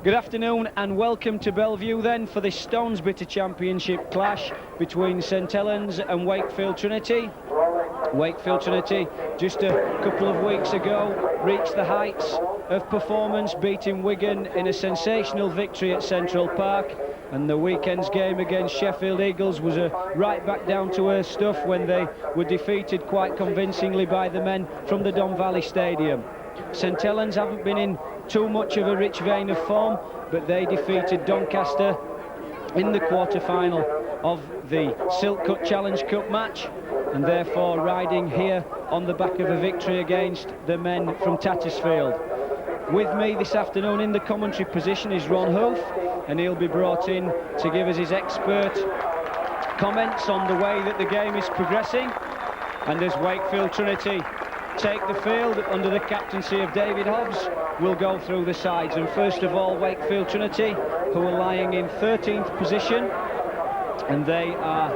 Good afternoon and welcome to Bellevue then for this Stones Bitter Championship clash between St Helens and Wakefield Trinity. Wakefield Trinity just a couple of weeks ago reached the heights of performance, beating Wigan in a sensational victory at Central Park, and the weekend's game against Sheffield Eagles was a right back down to earth stuff when they were defeated quite convincingly by the men from the Don Valley Stadium. St Helens haven't been in too much of a rich vein of form, but they defeated Doncaster in the quarter-final of the Silk Cut Challenge Cup match, and therefore riding here on the back of a victory against the men from Tattersfield. With me this afternoon in the commentary position is Ron Hoof, and he'll be brought in to give us his expert comments on the way that the game is progressing. And as Wakefield Trinity take the field under the captaincy of David Hobbs, we'll go through the sides. And first of all, Wakefield Trinity, who are lying in 13th position, and they are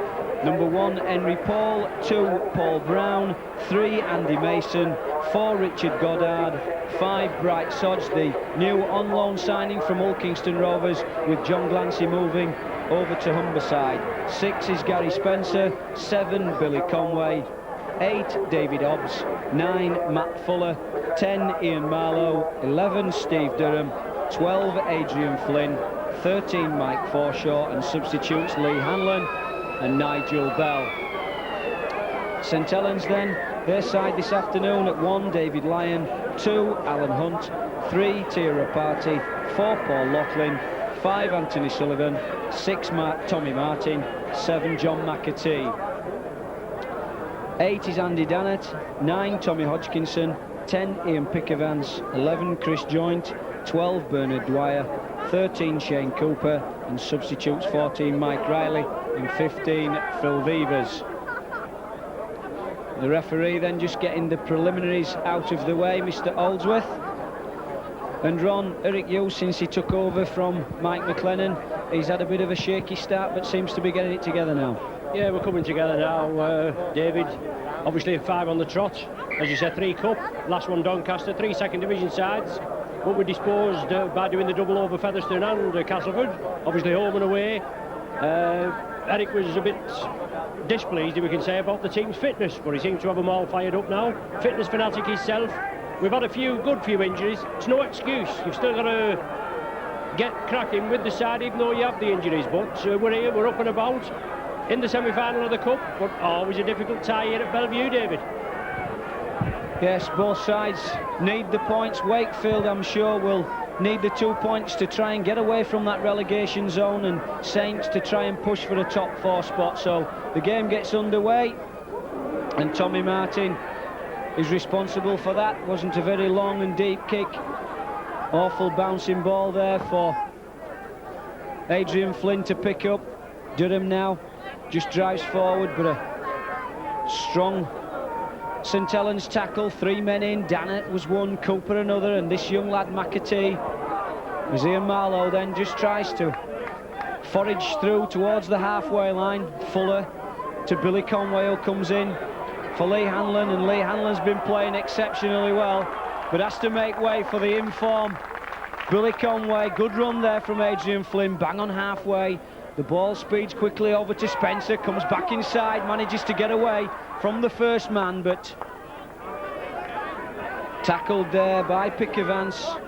number 1 Henry Paul, 2 Paul Brown, 3 Andy Mason, 4 Richard Goddard, 5 Bright Sodge, the new on-loan signing from Hull Kingston Rovers, with John Glancy moving over to Humberside. 6 is Gary Spencer, 7 Billy Conway, 8 David Hobbs, 9 Matt Fuller, 10 Ian Marlowe, 11 Steve Durham, 12 Adrian Flynn, 13 Mike Forshaw, and substitutes Lee Hanlon and Nigel Bell. St Helens then, their side this afternoon at 1 David Lyon, 2 Alan Hunt, 3 Tira Party, 4 Paul Laughlin, 5 Anthony Sullivan, 6 Tommy Martin, 7 John McAtee. 8 is Andy Dannett, 9 Tommy Hodgkinson, 10 Ian Pickavance, 11 Chris Joint, 12 Bernard Dwyer, 13 Shane Cooper, and substitutes 14 Mike Riley and 15 Phil Vevers. The referee then just getting the preliminaries out of the way, Mr Oldsworth. And Ron, Eric Hughes, since he took over from Mike McLennan, he's had a bit of a shaky start but seems to be getting it together now. Yeah, we're coming together now, David. Obviously 5 on the trot, as you said, 3 cup, last one Doncaster, 3 second division sides, but we disposed by doing the double over Featherstone and Castleford, obviously home and away. Eric was a bit displeased, we can say, about the team's fitness, but he seems to have them all fired up now. Fitness fanatic himself. We've had a few injuries. It's no excuse. You've still got to get cracking with the side, even though you have the injuries. But we're here, we're up and about in the semi-final of the Cup, but always a difficult tie here at Bellevue, David. Yes, both sides need the points. Wakefield, I'm sure, will need the 2 points to try and get away from that relegation zone, and Saints to try and push for a top 4 spot. So the game gets underway, and Tommy Martin is responsible for that. Wasn't a very long and deep kick. Awful bouncing ball there for Adrian Flynn to pick up. Durham now just drives forward, but a strong St Helens tackle. 3 men in. Dannett was one, Cooper another, and this young lad McAtee, as Ian Marlowe then just tries to forage through towards the halfway line. Fuller to Billy Conway, who comes in for Lee Hanlon, and Lee Hanlon's been playing exceptionally well, but has to make way for the inform Billy Conway. Good run there from Adrian Flynn, bang on halfway. The ball speeds quickly over to Spencer, comes back inside, manages to get away from the first man, but tackled there by Pickavance.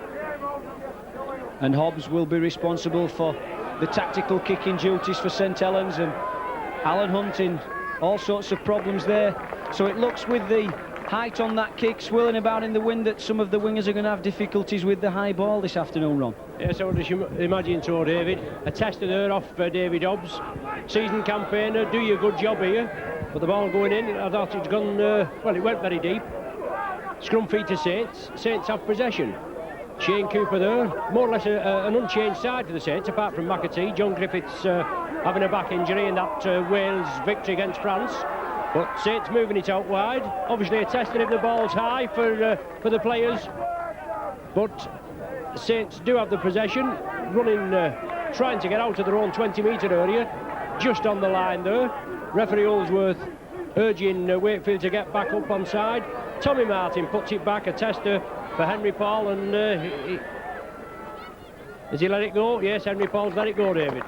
And Hobbs will be responsible for the tactical kicking duties for St Helens, and Alan Hunt in all sorts of problems there. So it looks, with the height on that kick swirling about in the wind, that some of the wingers are going to have difficulties with the high ball this afternoon, Ron. Yes, I would imagine so, David. A tester there off David Hobbs. Season campaigner, do your good job here. But the ball going in, I thought it's gone, well, it went very deep. Scrum feed to Saints. Saints have possession. Shane Cooper there, more or less an unchanged side for the Saints, apart from McAtee. John Griffiths having a back injury in that Wales victory against France. But Saints moving it out wide. Obviously a testing if the ball's high for the players. But Saints do have the possession, running, trying to get out of their own 20-metre area, just on the line there. Referee Holsworth urging Wakefield to get back up on side. Tommy Martin puts it back, a tester for Henry Paul, and Has he let it go? Yes, Henry Paul's let it go, David.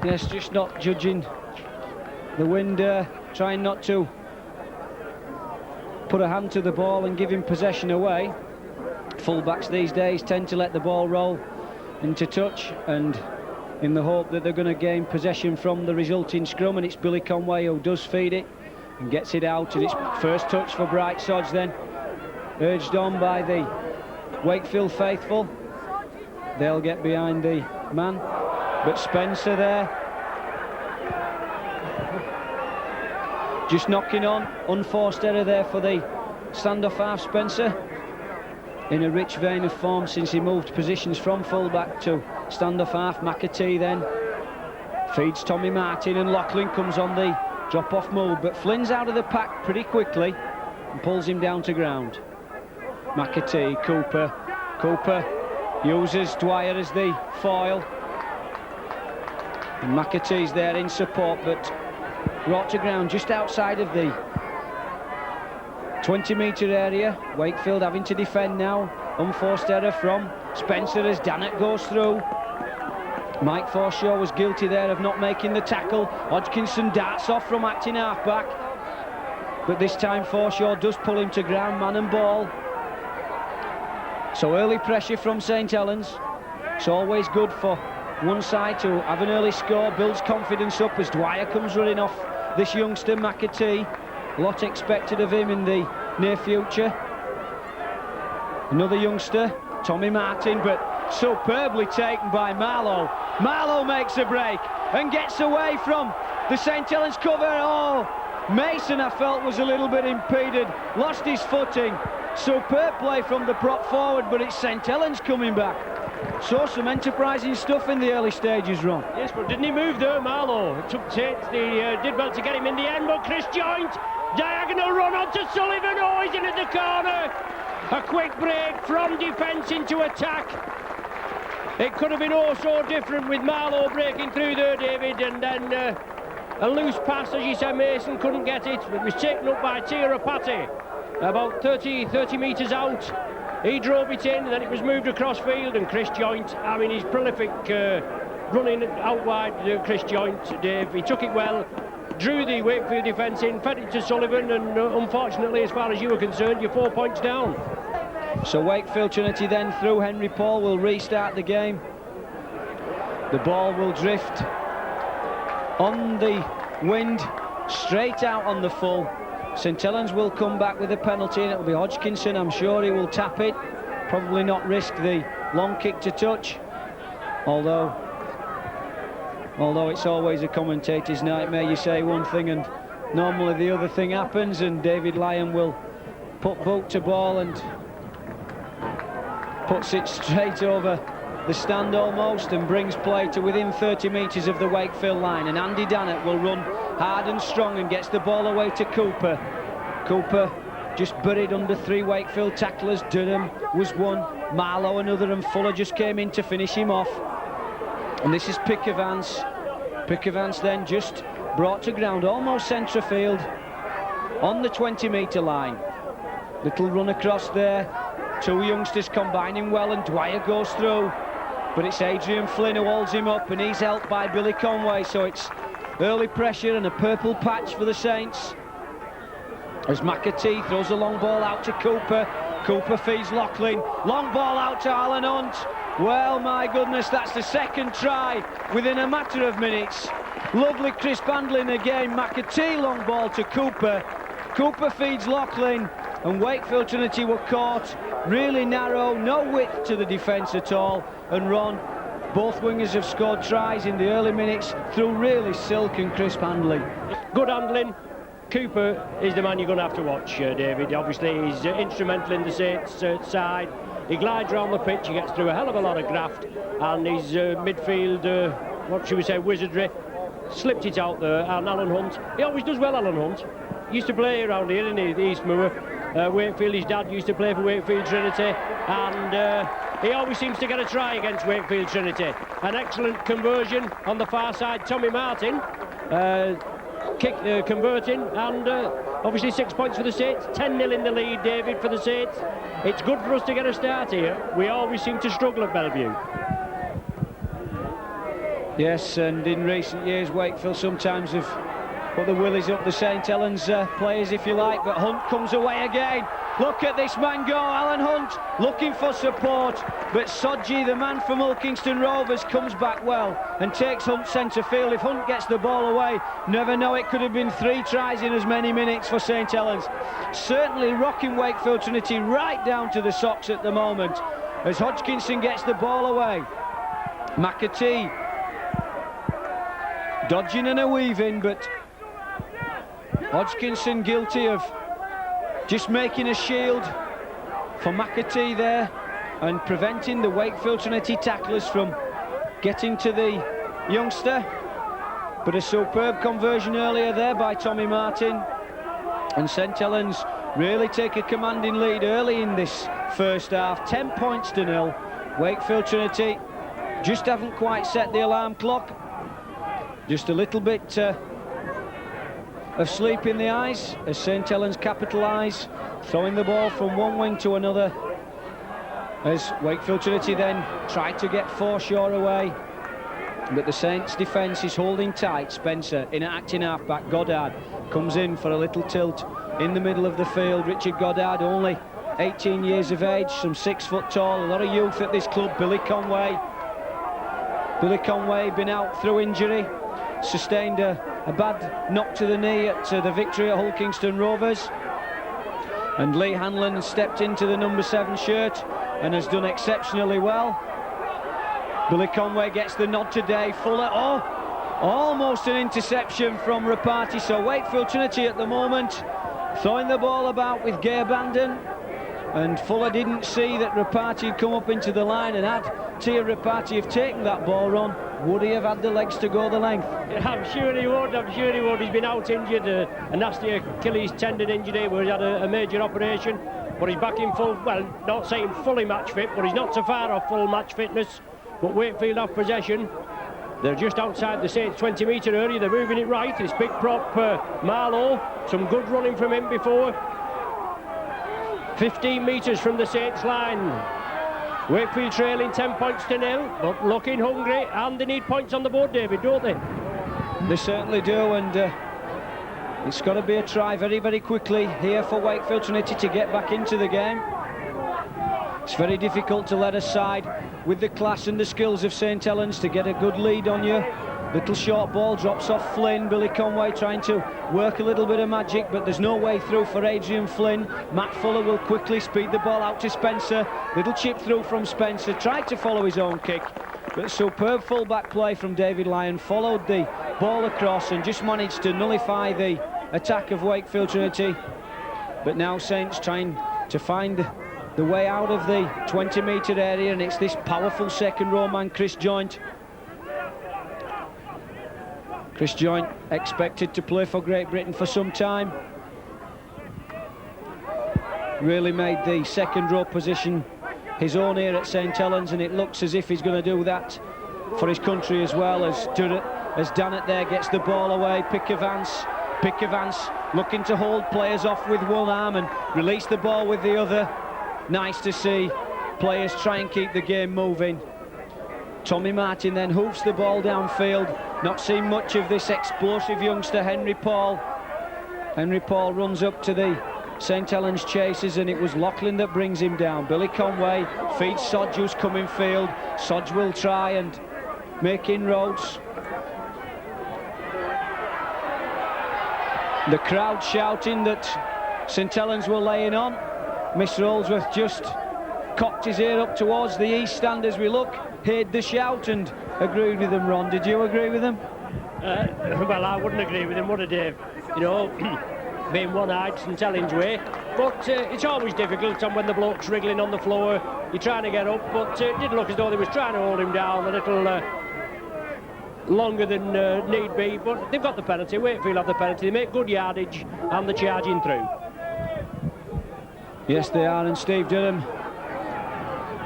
Yes, just not judging the wind, trying not to put a hand to the ball and give him possession away. Full-backs these days tend to let the ball roll into touch, and in the hope that they're going to gain possession from the resulting scrum, and it's Billy Conway who does feed it and gets it out, and it's first touch for Bright Sods then, urged on by the Wakefield faithful. They'll get behind the man, but Spencer there just knocking on. Unforced error there for the standoff half. Spencer in a rich vein of form since he moved positions from full-back to standoff half. McAtee then feeds Tommy Martin, and Loughlin comes on the drop-off move, but Flynn's out of the pack pretty quickly and pulls him down to ground. McAtee, Cooper uses Dwyer as the foil, and McAtee's there in support, but brought to ground just outside of the 20-metre area. Wakefield having to defend now. Unforced error from Spencer as Dannett goes through. Mike Forshaw was guilty there of not making the tackle. Hodgkinson darts off from acting half-back, but this time Forshaw does pull him to ground, man and ball. So early pressure from St Helens. It's always good for one side to have an early score, builds confidence up as Dwyer comes running off this youngster McAtee. A lot expected of him in the near future. Another youngster, Tommy Martin, but superbly taken by Marlowe. Marlowe makes a break and gets away from the St Helens cover. Oh, Mason, I felt, was a little bit impeded, lost his footing. Superb play from the prop forward, but it's St Helens coming back. So some enterprising stuff in the early stages, Ron. Yes, but didn't he move there, Marlowe? It took Tate, they did well to get him in the end, but Chris Joint, diagonal run onto Sullivan. Oh, he's in at the corner. A quick break from defence into attack. It could have been oh so different with Marlowe breaking through there, David, and then a loose pass, as you said. Mason couldn't get it. It was taken up by Tirapati about 30 metres out. He drove it in, and then it was moved across field, and Chris Joint, I mean, he's prolific running out wide, Chris Joint, Dave. He took it well, drew the Wakefield defence in, fed it to Sullivan, and unfortunately, as far as you were concerned, you're 4 points down. So Wakefield Trinity then through Henry Paul will restart the game. The ball will drift on the wind, straight out on the full. St Helens will come back with a penalty, and it will be Hodgkinson. I'm sure he will tap it, probably not risk the long kick to touch, although it's always a commentator's nightmare. You say one thing and normally the other thing happens, and David Lyon will put boot to ball and puts it straight over the stand almost, and brings play to within 30 metres of the Wakefield line, and Andy Dannett will run hard and strong and gets the ball away to Cooper. Cooper just buried under three Wakefield tacklers. Durham was one, Marlowe another, and Fuller just came in to finish him off. And this is Pickavance. Pickavance then just brought to ground almost centre field on the 20-metre line. Little run across there, two youngsters combining well, and Dwyer goes through, but it's Adrian Flynn who holds him up, and he's helped by Billy Conway. So it's early pressure and a purple patch for the Saints as McAtee throws a long ball out to Cooper. Cooper feeds Loughlin, long ball out to Alan Hunt. Well, my goodness, that's the second try within a matter of minutes. Lovely crisp handling again. McAtee long ball to Cooper. Cooper feeds Loughlin, and Wakefield Trinity were caught really narrow, no width to the defence at all. And Ron, both wingers have scored tries in the early minutes through really silk and crisp handling. Good handling. Cooper is the man you're going to have to watch, David. Obviously, he's instrumental in the Saints side. He glides around the pitch, he gets through a hell of a lot of graft, and his midfield, what should we say, wizardry, slipped it out there. And Alan Hunt, he always does well, Alan Hunt. He used to play around here in the East Moor. Wakefield, his dad used to play for Wakefield Trinity, and he always seems to get a try against Wakefield Trinity. An excellent conversion on the far side. Tommy Martin converting, and obviously 6 points for the Saints. 10-0 in the lead, David, for the Saints. It's good for us to get a start here. We always seem to struggle at Bellevue. Yes, and in recent years, Wakefield sometimes have put the willies up the St Helens players, if you like, but Hunt comes away again. Look at this man go, Alan Hunt, looking for support, but Sodji, the man from Ilkingston Rovers, comes back well and takes Hunt centre field. If Hunt gets the ball away, never know, it could have been 3 tries in as many minutes for St Helens. Certainly rocking Wakefield Trinity right down to the socks at the moment, as Hodgkinson gets the ball away. McAtee dodging and a weaving, but Hodgkinson guilty of just making a shield for McAtee there and preventing the Wakefield Trinity tacklers from getting to the youngster. But a superb conversion earlier there by Tommy Martin, and St Helens really take a commanding lead early in this first half, 10 points to 0. Wakefield Trinity just haven't quite set the alarm clock, just a little bit of sleep in the eyes as St Helens capitalise, throwing the ball from one wing to another, as Wakefield Trinity then try to get Forshaw away, but the Saints defence is holding tight. Spencer in acting half-back, Goddard comes in for a little tilt in the middle of the field. Richard Goddard, only 18 years of age, some 6 foot tall, a lot of youth at this club. Billy Conway been out through injury, sustained a bad knock to the knee at the victory at Hull Kingston Rovers, and Lee Hanlon stepped into the number 7 shirt and has done exceptionally well. Billy Conway gets the nod today. Fuller, almost an interception from Rapati. So Wakefield Trinity at the moment throwing the ball about with gay abandon, and Fuller didn't see that Rapati had come up into the line, and had Tia Rapati have taken that ball run, would he have had the legs to go the length? I'm sure he would. He's been out injured, a nasty Achilles tendon injury where he had a major operation, but he's back in full, well, not saying fully match fit, but he's not so far off full match fitness. But Wakefield have possession. They're just outside the Saints 20-metre area. They're moving it right. It's big prop Marlowe, some good running from him before. 15 metres from the Saints line. Wakefield trailing 10 points to 0, but looking hungry, and they need points on the board, David, don't they? They certainly do, and it's got to be a try very, very quickly here for Wakefield Trinity to get back into the game. It's very difficult to let a side with the class and the skills of St Helens to get a good lead on you. Little short ball drops off Flynn. Billy Conway trying to work a little bit of magic, but there's no way through for Adrian Flynn. Matt Fuller will quickly speed the ball out to Spencer. Little chip through from Spencer, tried to follow his own kick, but superb full-back play from David Lyon, followed the ball across and just managed to nullify the attack of Wakefield Trinity. But now Saints trying to find the way out of the 20-metre area, and it's this powerful second row man, Chris Joint. Chris Joint expected to play for Great Britain for some time. Really made the second row position his own here at St Helens, and it looks as if he's going to do that for his country as well, as Dannett there gets the ball away. Pick Evans looking to hold players off with one arm and release the ball with the other. Nice to see players try and keep the game moving. Tommy Martin then hoofs the ball downfield. Not seen much of this explosive youngster, Henry Paul. Henry Paul runs up to the St Helens chasers, and it was Lachlan that brings him down. Billy Conway feeds Sodge, who's coming field. Sodge will try and make inroads. The crowd shouting that St Helens were laying on. Mr. Holdsworth just cocked his ear up towards the east stand as we look, heard the shout and agreed with him. Ron, did you agree with him? Well, I wouldn't agree with him, would I, Dave? You know, being one-eyed St Helens way. But it's always difficult, and when the bloke's wriggling on the floor, you're trying to get up, but it did look as though they was trying to hold him down a little longer than need be, but they've got the penalty. Wakefield have the penalty. They make good yardage, and they're charging through. Yes, they are, and Steve Durham,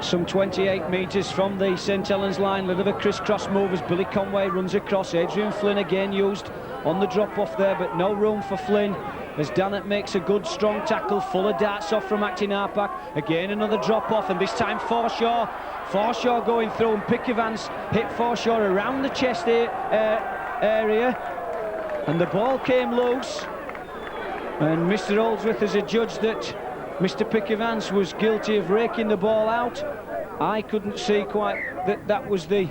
some 28 metres from the St Helens line. A little bit of a crisscross move as Billy Conway runs across. Adrian Flynn again used on the drop-off there, but no room for Flynn as Dannett makes a good strong tackle, Fuller darts off from Acton Arpak. Again another drop off, and this time Forshaw going through, and Pick Evans hit Forshaw around the chest area, and the ball came loose, and Mr. Oldsworth has adjudged that Mr. Pick Evans was guilty of raking the ball out. I couldn't see quite that was the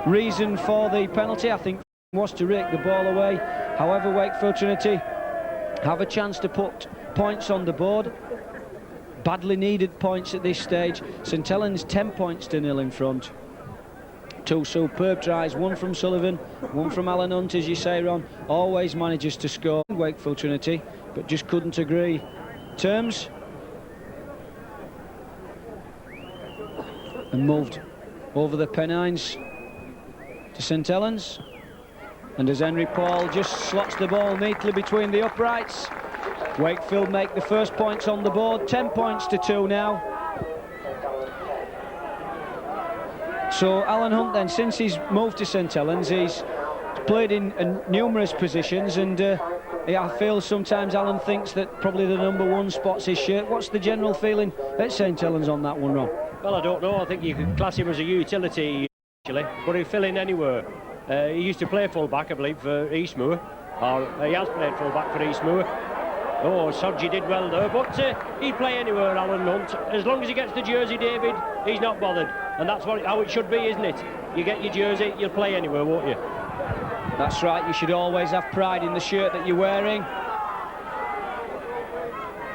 reason for the penalty. I think was to rake the ball away. However, Wakefield Trinity have a chance to put points on the board. Badly needed points at this stage. St Helens 10 points to 0 in front. Two superb tries, one from Sullivan, one from Alan Hunt, as you say, Ron. Always manages to score, Wakefield Trinity, but just couldn't agree terms. And moved over the Pennines to St Helens. And as Henry Paul just slots the ball neatly between the uprights, Wakefield make the first points on the board, 10 points to 2 now. So Alan Hunt then, since he's moved to St Helens, he's played in numerous positions, and I feel sometimes Alan thinks that probably the #1 spot's his shirt. What's the general feeling at St Helens on that one, Ron? Well, I don't know. I think you could class him as a utility, actually, but he'll fill in anywhere. He used to play full-back, I believe, for Eastmoor, or he has played full-back for Eastmoor. Oh, Sodgy did well there, but he'd play anywhere, Alan Hunt. As long as he gets the jersey, David, he's not bothered. And that's how it should be, isn't it? You get your jersey, you'll play anywhere, won't you? That's right, you should always have pride in the shirt that you're wearing.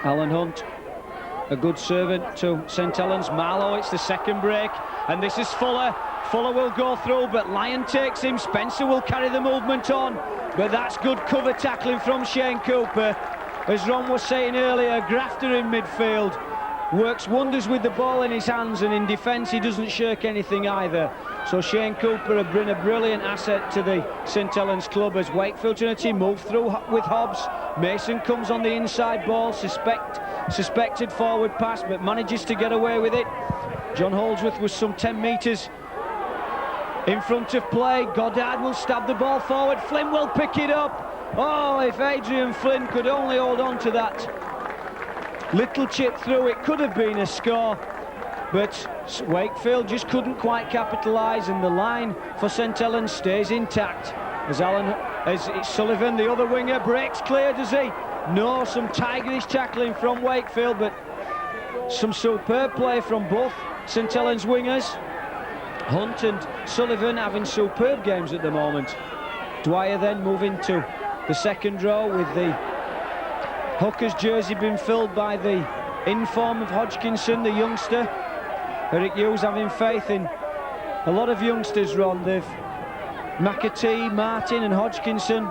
Alan Hunt, a good servant to St Helens. Marlowe, it's the second break, and this is Fuller. Fuller will go through, but Lyon takes him. Spencer will carry the movement on, but that's good cover tackling from Shane Cooper. As Ron was saying earlier, grafter in midfield, works wonders with the ball in his hands, and in defence he doesn't shirk anything either. So Shane Cooper has been a brilliant asset to the St Helens club as Wakefield Trinity move through with Hobbs. Mason comes on the inside ball, suspected forward pass, but manages to get away with it. John Holdsworth was some 10 metres in front of play. Goddard will stab the ball forward. Flynn will pick it up. Oh, if Adrian Flynn could only hold on to that little chip through, it could have been a score. But Wakefield just couldn't quite capitalise, and the line for St Helens stays intact. As it's Sullivan, the other winger, breaks clear, does he? No, some tigerish tackling from Wakefield, but some superb play from both St Helens wingers. Hunt and Sullivan having superb games at the moment. Dwyer then moving to the second row with the hooker's jersey being filled by the inform of Hodgkinson, the youngster. Eric Hughes having faith in a lot of youngsters, Ron. They've McAtee, Martin and Hodgkinson,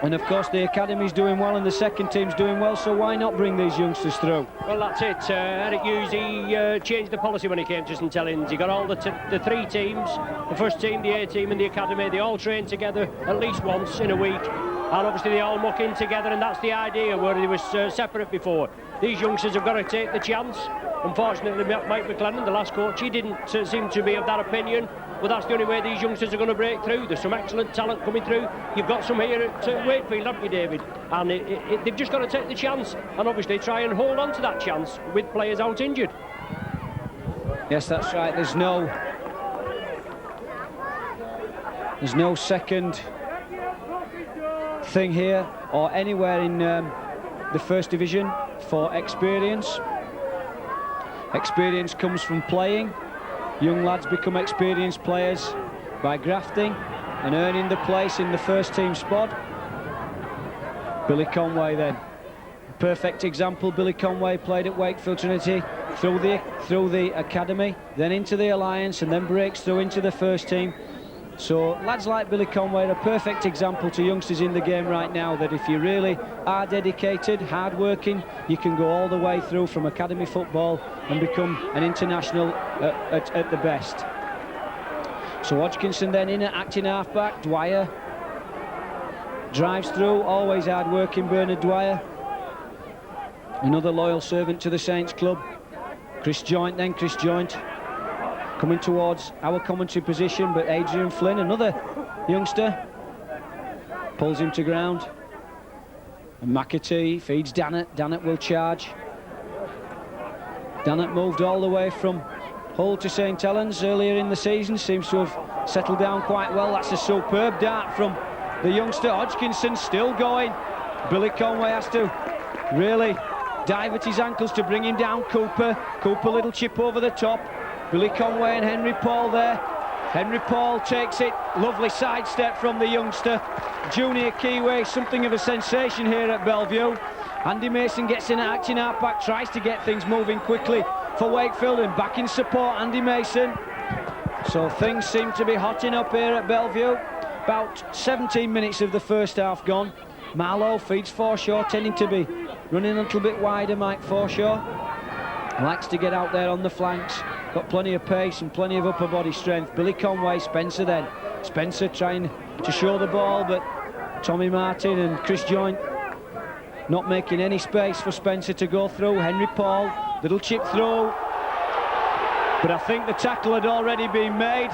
and of course the academy's doing well and the second team's doing well, so why not bring these youngsters through? Well, that's it. Eric Hughes, he changed the policy when he came to St Helens. He got all the three teams, the first team, the A team and the academy, they all train together at least once in a week, and obviously they all muck in together, and that's the idea, where they was separate before. These youngsters have got to take the chance. Unfortunately, Mike McLennan, the last coach, he didn't seem to be of that opinion, but that's the only way these youngsters are going to break through. There's some excellent talent coming through. You've got some here at Wakefield, haven't you, David? And they've just got to take the chance, and obviously try and hold on to that chance with players out injured. Yes, that's right. There's no second thing here or anywhere in the first division for experience. Experience comes from playing. Young lads become experienced players by grafting and earning the place in the first team spot. Billy Conway then, perfect example. Billy Conway played at Wakefield Trinity through the academy, then into the Alliance, and then breaks through into the first team. So lads like Billy Conway are a perfect example to youngsters in the game right now, that if you really are dedicated, hard-working, you can go all the way through from academy football and become an international at the best. So Hodgkinson then in at acting half-back. Dwyer drives through, always hard-working Bernard Dwyer. Another loyal servant to the Saints club. Chris Joint then, Chris Joint coming towards our commentary position, but Adrian Flynn, another youngster, pulls him to ground. And McAtee feeds Dannett. Dannett will charge. Dannett moved all the way from Hull to St Helens earlier in the season. Seems to have settled down quite well. That's a superb dart from the youngster. Hodgkinson still going. Billy Conway has to really dive at his ankles to bring him down. Cooper, little chip over the top. Billy Conway and Henry Paul there. Henry Paul takes it. Lovely sidestep from the youngster. Junior Kiwi, something of a sensation here at Bellevue. Andy Mason gets in, acting out back, tries to get things moving quickly for Wakefield, and back in support, Andy Mason. So things seem to be hotting up here at Bellevue. About 17 minutes of the first half gone. Marlowe feeds Forshaw, tending to be running a little bit wider. Mike Forshaw likes to get out there on the flanks. Got plenty of pace and plenty of upper body strength. Billy Conway, Spencer then. Spencer trying to show the ball, but Tommy Martin and Chris Joint not making any space for Spencer to go through. Henry Paul, little chip through. But I think the tackle had already been made.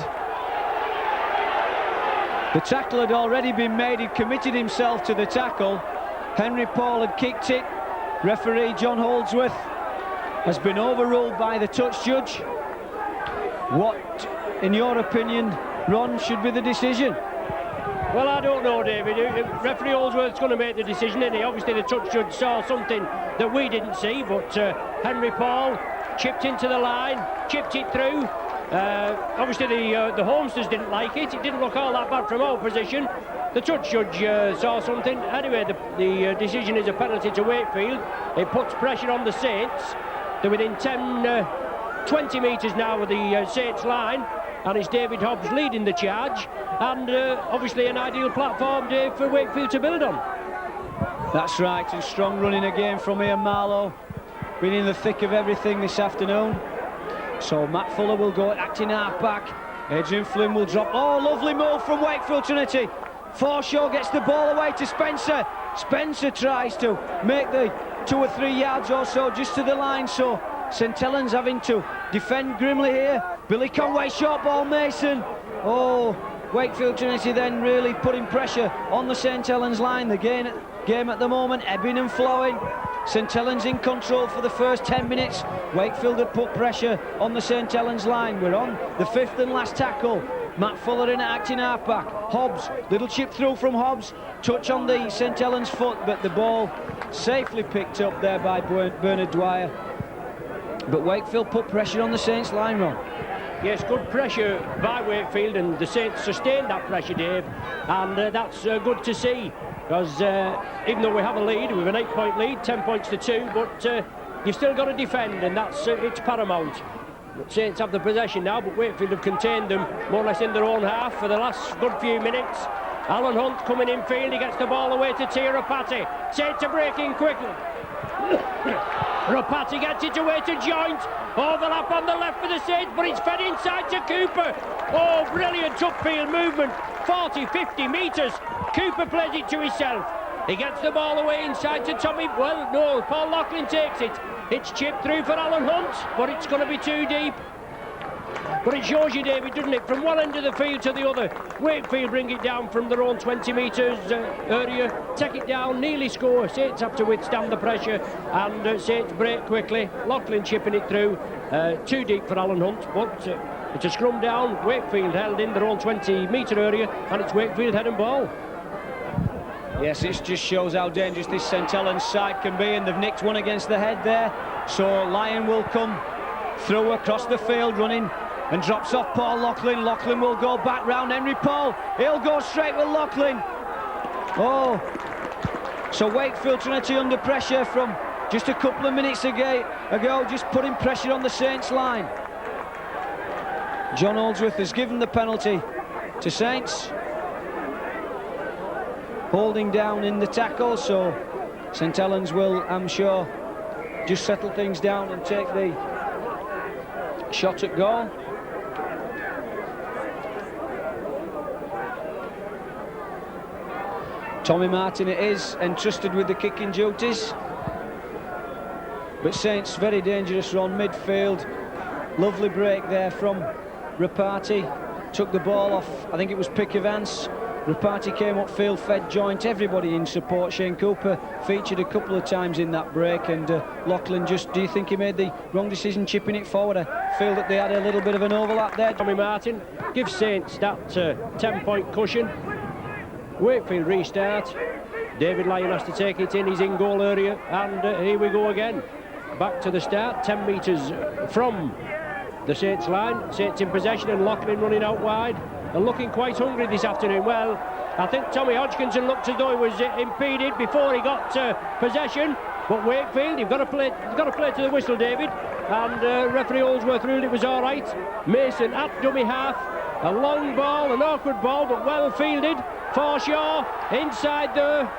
The tackle had already been made. He'd committed himself to the tackle. Henry Paul had kicked it. Referee John Holdsworth has been overruled by the touch judge. What, in your opinion, Ron, should be the decision? Well, I don't know, David. Referee Holdsworth's going to make the decision, isn't he? Obviously, the touch judge saw something that we didn't see, but Henry Paul chipped into the line, chipped it through. Obviously, the Homesters didn't like it. It didn't look all that bad from our position. The touch judge saw something. Anyway, the decision is a penalty to Wakefield. It puts pressure on the Saints. They're within 20 metres now of the Saints line, and it's David Hobbs leading the charge, and obviously an ideal platform, Dave, for Wakefield to build on. That's right, and strong running again from Ian Marlowe. Been in the thick of everything this afternoon. So Matt Fuller will go acting half back. Adrian Flynn will drop. Oh, lovely move from Wakefield Trinity. Forshaw gets the ball away to Spencer. Spencer tries to make the 2 or 3 yards or so just to the line, so St Helens having to defend grimly here. Billy Conway, short ball, Mason. Oh, Wakefield Trinity then really putting pressure on the St Helens line. The game at the moment ebbing and flowing. St Helens in control for the first 10 minutes. Wakefield had put pressure on the St Helens line. We're on the 5th and last tackle. Matt Fuller in acting halfback. Hobbs, little chip through from Hobbs. Touch on the St Helens foot, but the ball safely picked up there by Bernard Dwyer. But Wakefield put pressure on the Saints line, Ron. Yes, good pressure by Wakefield, and the Saints sustained that pressure, Dave, and that's good to see, because even though we have a lead, we have an 8-point lead, 10 points to 2, but you've still got to defend, and that's it's paramount. The Saints have the possession now, but Wakefield have contained them more or less in their own half for the last good few minutes. Alan Hunt coming in field, he gets the ball away to Rapati. Saints are breaking quickly. Rapati gets it away to Joint. Overlap on the left for the Saints, but it's fed inside to Cooper. Oh, brilliant upfield movement. 40, 50 metres. Cooper plays it to himself. He gets the ball away inside to Tommy. Well, no, Paul Loughlin takes it. It's chipped through for Alan Hunt, but it's going to be too deep. But it shows you, David, doesn't it? From one end of the field to the other. Wakefield bring it down from their own 20 metres area. Take it down, nearly score. Saints have to withstand the pressure, and Saints break quickly. Loughlin chipping it through. Too deep for Alan Hunt, but it's a scrum down. Wakefield held in their own 20-metre area, and it's Wakefield head and ball. Yes, it just shows how dangerous this St Helens side can be, and they've nicked one against the head there. So Lyon will come through across the field running and drops off Paul Loughlin. Loughlin will go back round Henry Paul. He'll go straight with Loughlin. Oh, so Wakefield Trinity under pressure from just a couple of minutes ago, just putting pressure on the Saints line. John Holdsworth has given the penalty to Saints. Holding down in the tackle, so St Helens will, I'm sure, just settle things down and take the shot at goal. Tommy Martin it is, entrusted with the kicking duties. But Saints very dangerous on midfield. Lovely break there from Rapati. Took the ball off, I think it was Pick Evans. Rapati came upfield, fed joint, everybody in support. Shane Cooper featured a couple of times in that break, and Lachlan just, do you think he made the wrong decision chipping it forward? I feel that they had a little bit of an overlap there. Tommy Martin gives Saints that 10-point cushion. Wakefield restart. David Lyon has to take it in his in-goal area, and here we go again. Back to the start, 10 metres from the Saints line. Saints in possession and Lachlan running out wide. They're looking quite hungry this afternoon. Well, I think Tommy Hodgkinson looked as though he was impeded before he got possession. But Wakefield, you've got to play to the whistle, David. And referee Holdsworth ruled it was all right. Mason at dummy half. A long ball, an awkward ball, but well fielded. Forshaw inside there.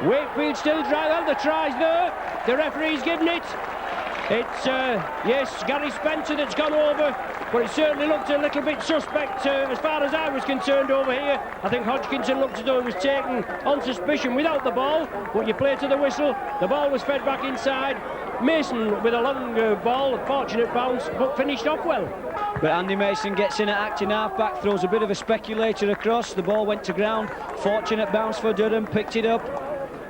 Wakefield still trying. Well, the try's there. The referee's given it. It's, yes, Gary Spencer that's gone over, but it certainly looked a little bit suspect as far as I was concerned over here. I think Hodgkinson looked as though he was taken on suspicion without the ball, but you play to the whistle. The ball was fed back inside. Mason with a long ball, fortunate bounce, but finished off well. But Andy Mason gets in at acting half-back, throws a bit of a speculator across. The ball went to ground. Fortunate bounce for Durham, picked it up.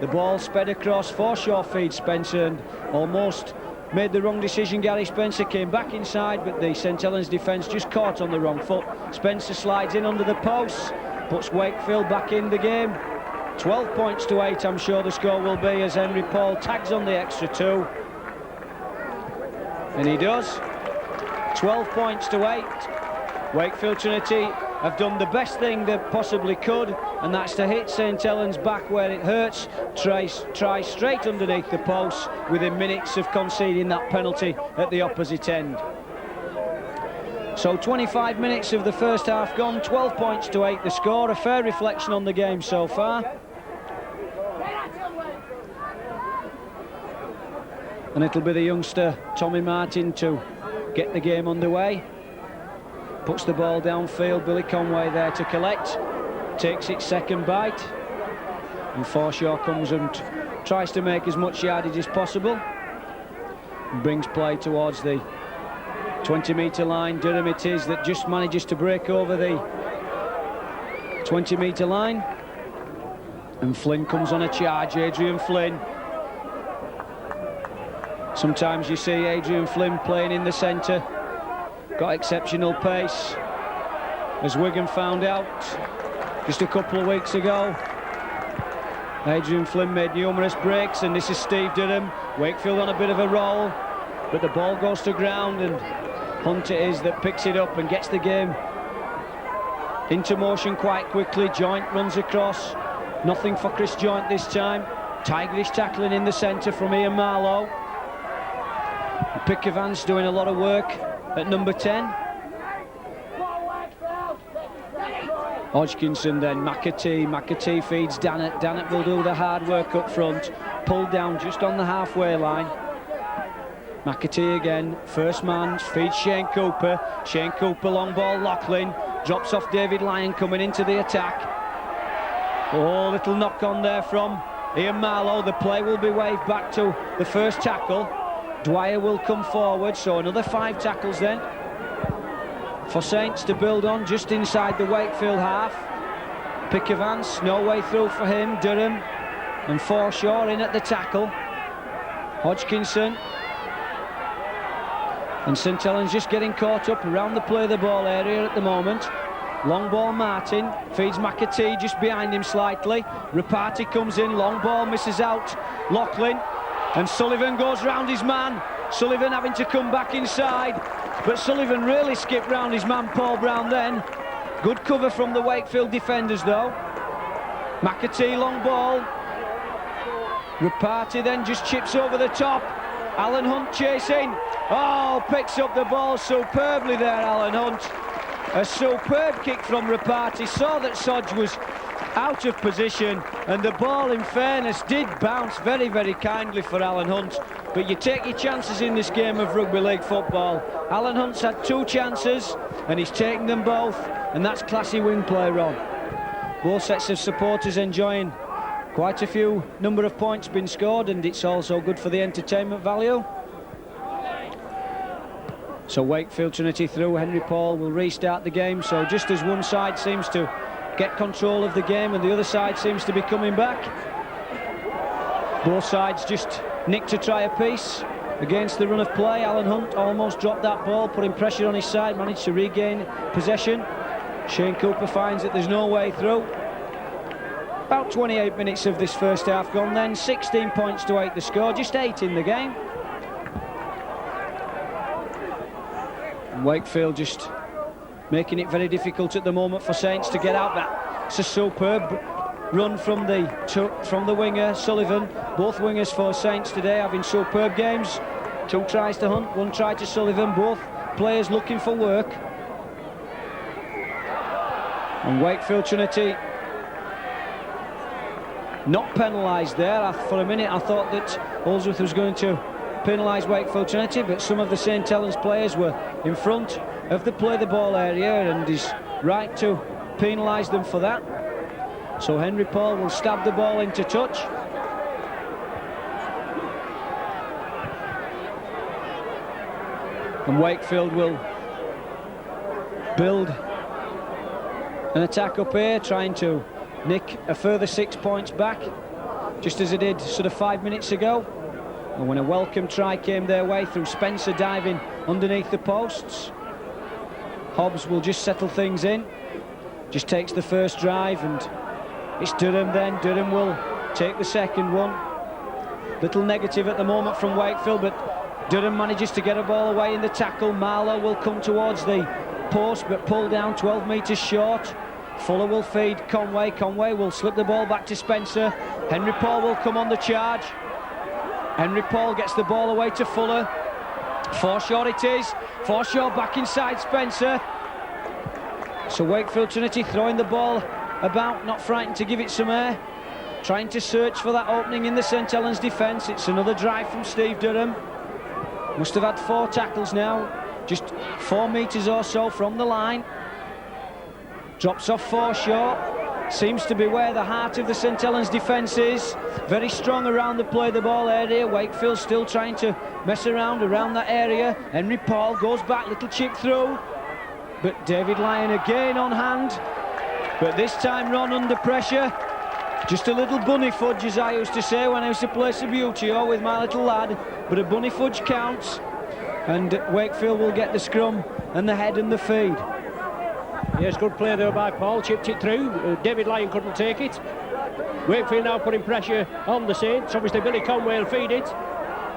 The ball sped across. Forshaw feeds Spencer and almost made the wrong decision. Gary Spencer came back inside, but the St Helens defence just caught on the wrong foot. Spencer slides in under the post, puts Wakefield back in the game. 12 points to 8, I'm sure the score will be, as Henry Paul tags on the extra 2. And he does. 12 points to 8. Wakefield Trinity have done the best thing they possibly could, and that's to hit St Helens back where it hurts. Try straight underneath the post within minutes of conceding that penalty at the opposite end. So 25 minutes of the first half gone, 12 points to 8 the score. A fair reflection on the game so far. And it'll be the youngster Tommy Martin to get the game underway. Puts the ball downfield. Billy Conway there to collect. Takes its second bite. And Forshaw comes and tries to make as much yardage as possible. And brings play towards the 20-metre line. Durham it is that just manages to break over the 20-metre line. And Flynn comes on a charge. Adrian Flynn. Sometimes you see Adrian Flynn playing in the centre. Got exceptional pace, as Wigan found out just a couple of weeks ago. Adrian Flynn made numerous breaks, and this is Steve Durham. Wakefield on a bit of a roll, but the ball goes to ground, and Hunt it is that picks it up and gets the game into motion quite quickly. Joint runs across. Nothing for Chris Joint this time. Tigerish tackling in the centre from Ian Marlowe. Pick Evans doing a lot of work at number 10. Hodgkinson then, McAtee feeds Dannett. Dannett will do the hard work up front. Pulled down just on the halfway line. McAtee again, first man, feeds Shane Cooper. Shane Cooper, long ball, Lachlan. Drops off David Lyon coming into the attack. Oh, little knock on there from Ian Marlowe. The play will be waved back to the first tackle. Dwyer will come forward, so another 5 tackles then for Saints to build on just inside the Wakefield half. Pick Evans, no way through for him. Durham and Forshaw in at the tackle. Hodgkinson and St Helens just getting caught up around the play the ball area at the moment. Long ball, Martin feeds McAtee just behind him slightly. Rapati comes in, long ball misses out. Lachlan. And Sullivan goes round his man. Sullivan having to come back inside. But Sullivan really skipped round his man, Paul Brown, then. Good cover from the Wakefield defenders, though. McAtee, long ball. Rapati then just chips over the top. Alan Hunt chasing. Oh, picks up the ball superbly there, Alan Hunt. A superb kick from Rapati. Saw that Sodge was out of position, and the ball, in fairness, did bounce very, very kindly for Alan Hunt. But you take your chances in this game of rugby league football. Alan Hunt's had 2 chances, and he's taken them both, and that's classy wing play, Ron. Both sets of supporters enjoying quite a few number of points been scored, and it's also good for the entertainment value. So Wakefield Trinity through. Henry Paul will restart the game. So just as one side seems to get control of the game, and the other side seems to be coming back. Both sides just nick to try a piece against the run of play. Alan Hunt almost dropped that ball, putting pressure on his side, managed to regain possession. Shane Cooper finds that there's no way through. About 28 minutes of this first half gone then, 16 points to 8 the score, just 8 in the game. And Wakefield just making it very difficult at the moment for Saints to get out. That's a superb run from the winger, Sullivan. Both wingers for Saints today having superb games. 2 tries to Hunt, 1 try to Sullivan, both players looking for work. And Wakefield Trinity not penalised there. For a minute I thought that Holsworth was going to penalise Wakefield Trinity, but some of the St Helens players were in front of the play the ball area, and is right to penalise them for that. So Henry Paul will stab the ball into touch. And Wakefield will build an attack up here, trying to nick a further 6 points back, just as it did sort of 5 minutes ago. And when a welcome try came their way through Spencer diving underneath the posts, Hobbs will just settle things in, just takes the first drive, and it's Durham then. Durham will take the second one. Little negative at the moment from Wakefield, but Durham manages to get a ball away in the tackle. Marlowe will come towards the post, but pull down 12 metres short. Fuller will feed Conway. Conway will slip the ball back to Spencer. Henry Paul will come on the charge. Henry Paul gets the ball away to Fuller. Forshaw it is. Forshaw back inside Spencer. So Wakefield Trinity throwing the ball about, not frightened to give it some air, trying to search for that opening in the St Helens defence. It's another drive from Steve Durham. Must have had 4 tackles now, just 4 metres or so from the line. Drops off Forshaw. Seems to be where the heart of the St Helens defence is. Very strong around the play the ball area. Wakefield still trying to mess around that area. Henry Paul goes back, little chip through, but David Lyon again on hand. But this time Ron under pressure. Just a little bunny fudge, as I used to say when I used to play Subbuteo with my little lad. But a bunny fudge counts, and Wakefield will get the scrum and the head and the feed. Yes, good play there by Paul, chipped it through. David Lyon couldn't take it. Wakefield now putting pressure on the Saints. Obviously Billy Conway will feed it.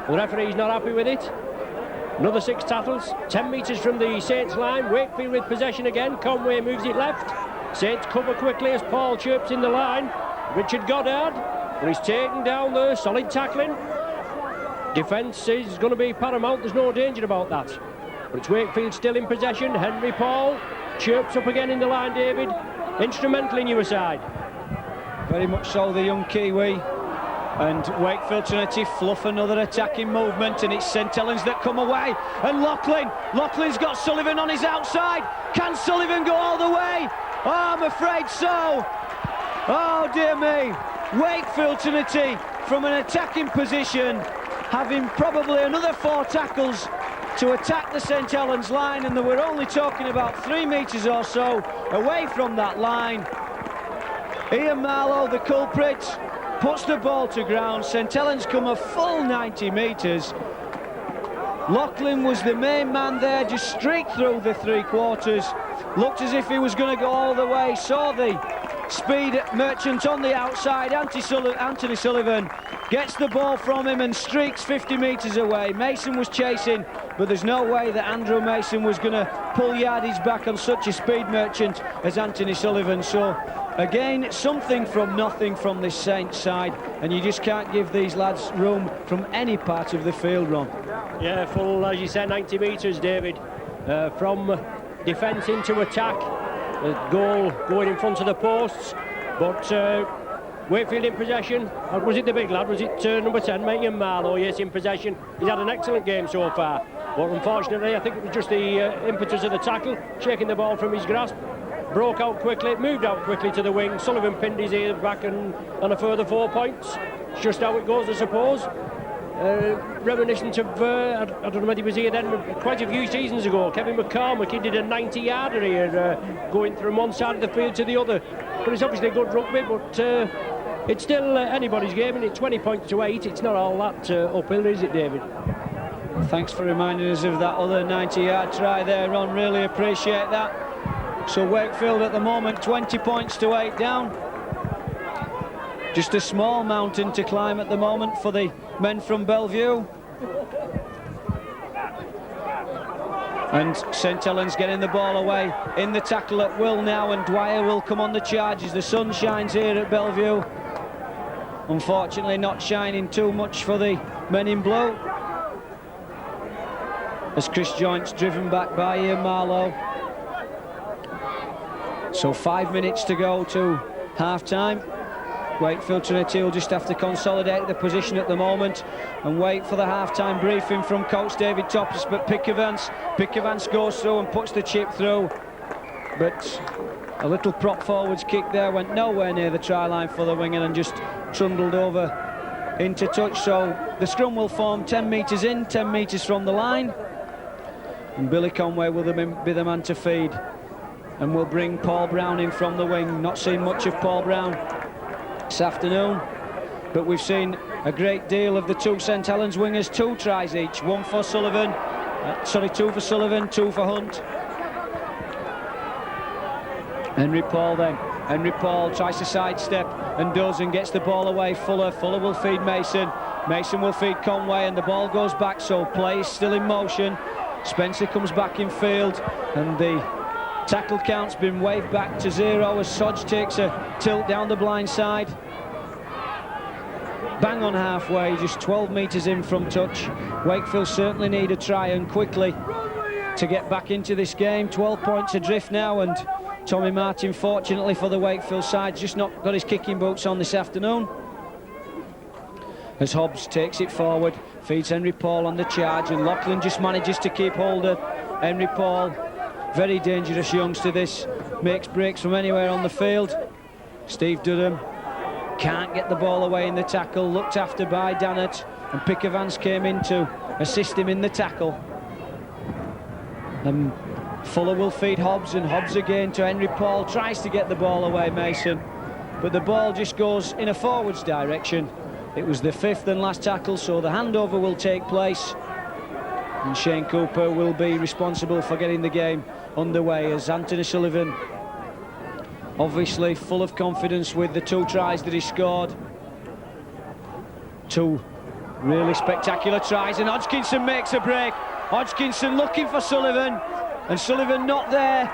The referee's not happy with it. Another 6 tackles, 10 metres from the Saints line. Wakefield with possession again. Conway moves it left. Saints cover quickly as Paul chirps in the line. Richard Goddard, but he's taken down there. Solid tackling. Defence is going to be paramount, there's no danger about that. But it's Wakefield still in possession. Henry Paul chirps up again in the line, David. Instrumental in your side. Very much so, the young Kiwi. And Wakefield Trinity fluff another attacking movement, and it's St Helens that come away. And Loughlin's got Sullivan on his outside. Can Sullivan go all the way? Oh, I'm afraid so. Oh dear me. Wakefield Trinity from an attacking position, having probably another 4 tackles to attack the St Helens line, and we're only talking about 3 metres or so away from that line. Ian Marlowe, the culprit, puts the ball to ground. St Helens come a full 90 metres. Loughlin was the main man there, just streaked through the 3/4. Looked as if he was going to go all the way. Saw the speed merchant on the outside. Anthony Sullivan gets the ball from him and streaks 50 metres away. Mason was chasing, but there's no way that Andrew Mason was going to pull yardage back on such a speed merchant as Anthony Sullivan. So again, something from nothing from this Saints side, and you just can't give these lads room from any part of the field, Ron. Yeah, full, as you said, 90 metres, David, from defence into attack. The goal going in front of the posts, but Wakefield in possession. Was it the big lad? Was it number 10, Ian Marlowe? Yes, in possession. He's had an excellent game so far, but unfortunately I think it was just the impetus of the tackle, shaking the ball from his grasp. Broke out quickly, moved out quickly to the wing. Sullivan pinned his ear back and a further 4 points. It's just how it goes, I suppose. reminiscent of, I don't know whether he was here then, quite a few seasons ago. Kevin McCormick, he did a 90-yarder here, going from one side of the field to the other. But it's obviously good rugby, but it's still anybody's game, and it's 20 points to 8. It's not all that uphill, is it, David? Thanks for reminding us of that other 90-yard try there, Ron. Really appreciate that. So Wakefield at the moment 20 points to 8 down. Just a small mountain to climb at the moment for the men from Bellevue. And St Helens getting the ball away in the tackle at will now, and Dwyer will come on the charge as the sun shines here at Bellevue. Unfortunately not shining too much for the men in blue, as Chris Joint's driven back by Ian Marlowe. So 5 minutes to go to half-time. Wakefield Trinity will just have to consolidate the position at the moment and wait for the half-time briefing from coach David Toppers. But Pick Evans goes through and puts the chip through, but a little prop forwards kick there went nowhere near the try line for the winger and just trundled over into touch. So the scrum will form 10 metres in, 10 metres from the line, and Billy Conway will be the man to feed, and will bring Paul Brown in from the wing. Not seen much of Paul Brown this afternoon, but we've seen a great deal of the two St Helens wingers. 2 tries each, 1 for Sullivan, 2 for Sullivan, 2 for Hunt. Henry Paul tries to sidestep and does, and gets the ball away. Fuller will feed Mason will feed Conway, and the ball goes back, so play is still in motion. Spencer comes back in field, and the tackle count's been waved back to 0 as Sodge takes a tilt down the blind side. Bang on halfway, just 12 metres in from touch. Wakefield certainly need a try, and quickly, to get back into this game. 12 points adrift now, and Tommy Martin, fortunately for the Wakefield side, just not got his kicking boots on this afternoon. As Hobbs takes it forward, feeds Henry Paul on the charge, and Lachlan just manages to keep hold of Henry Paul. Very dangerous youngster this, makes breaks from anywhere on the field. Steve Durham can't get the ball away in the tackle, looked after by Dannett, and Pick Evans came in to assist him in the tackle. And Fuller will feed Hobbs, and Hobbs again to Henry Paul, tries to get the ball away, Mason, but the ball just goes in a forwards direction. It was the 5th and last tackle, so the handover will take place, and Shane Cooper will be responsible for getting the game underway, as Anthony Sullivan, obviously full of confidence with the 2 tries that he scored. 2 really spectacular tries, and Hodgkinson makes a break. Hodgkinson looking for Sullivan, and Sullivan not there.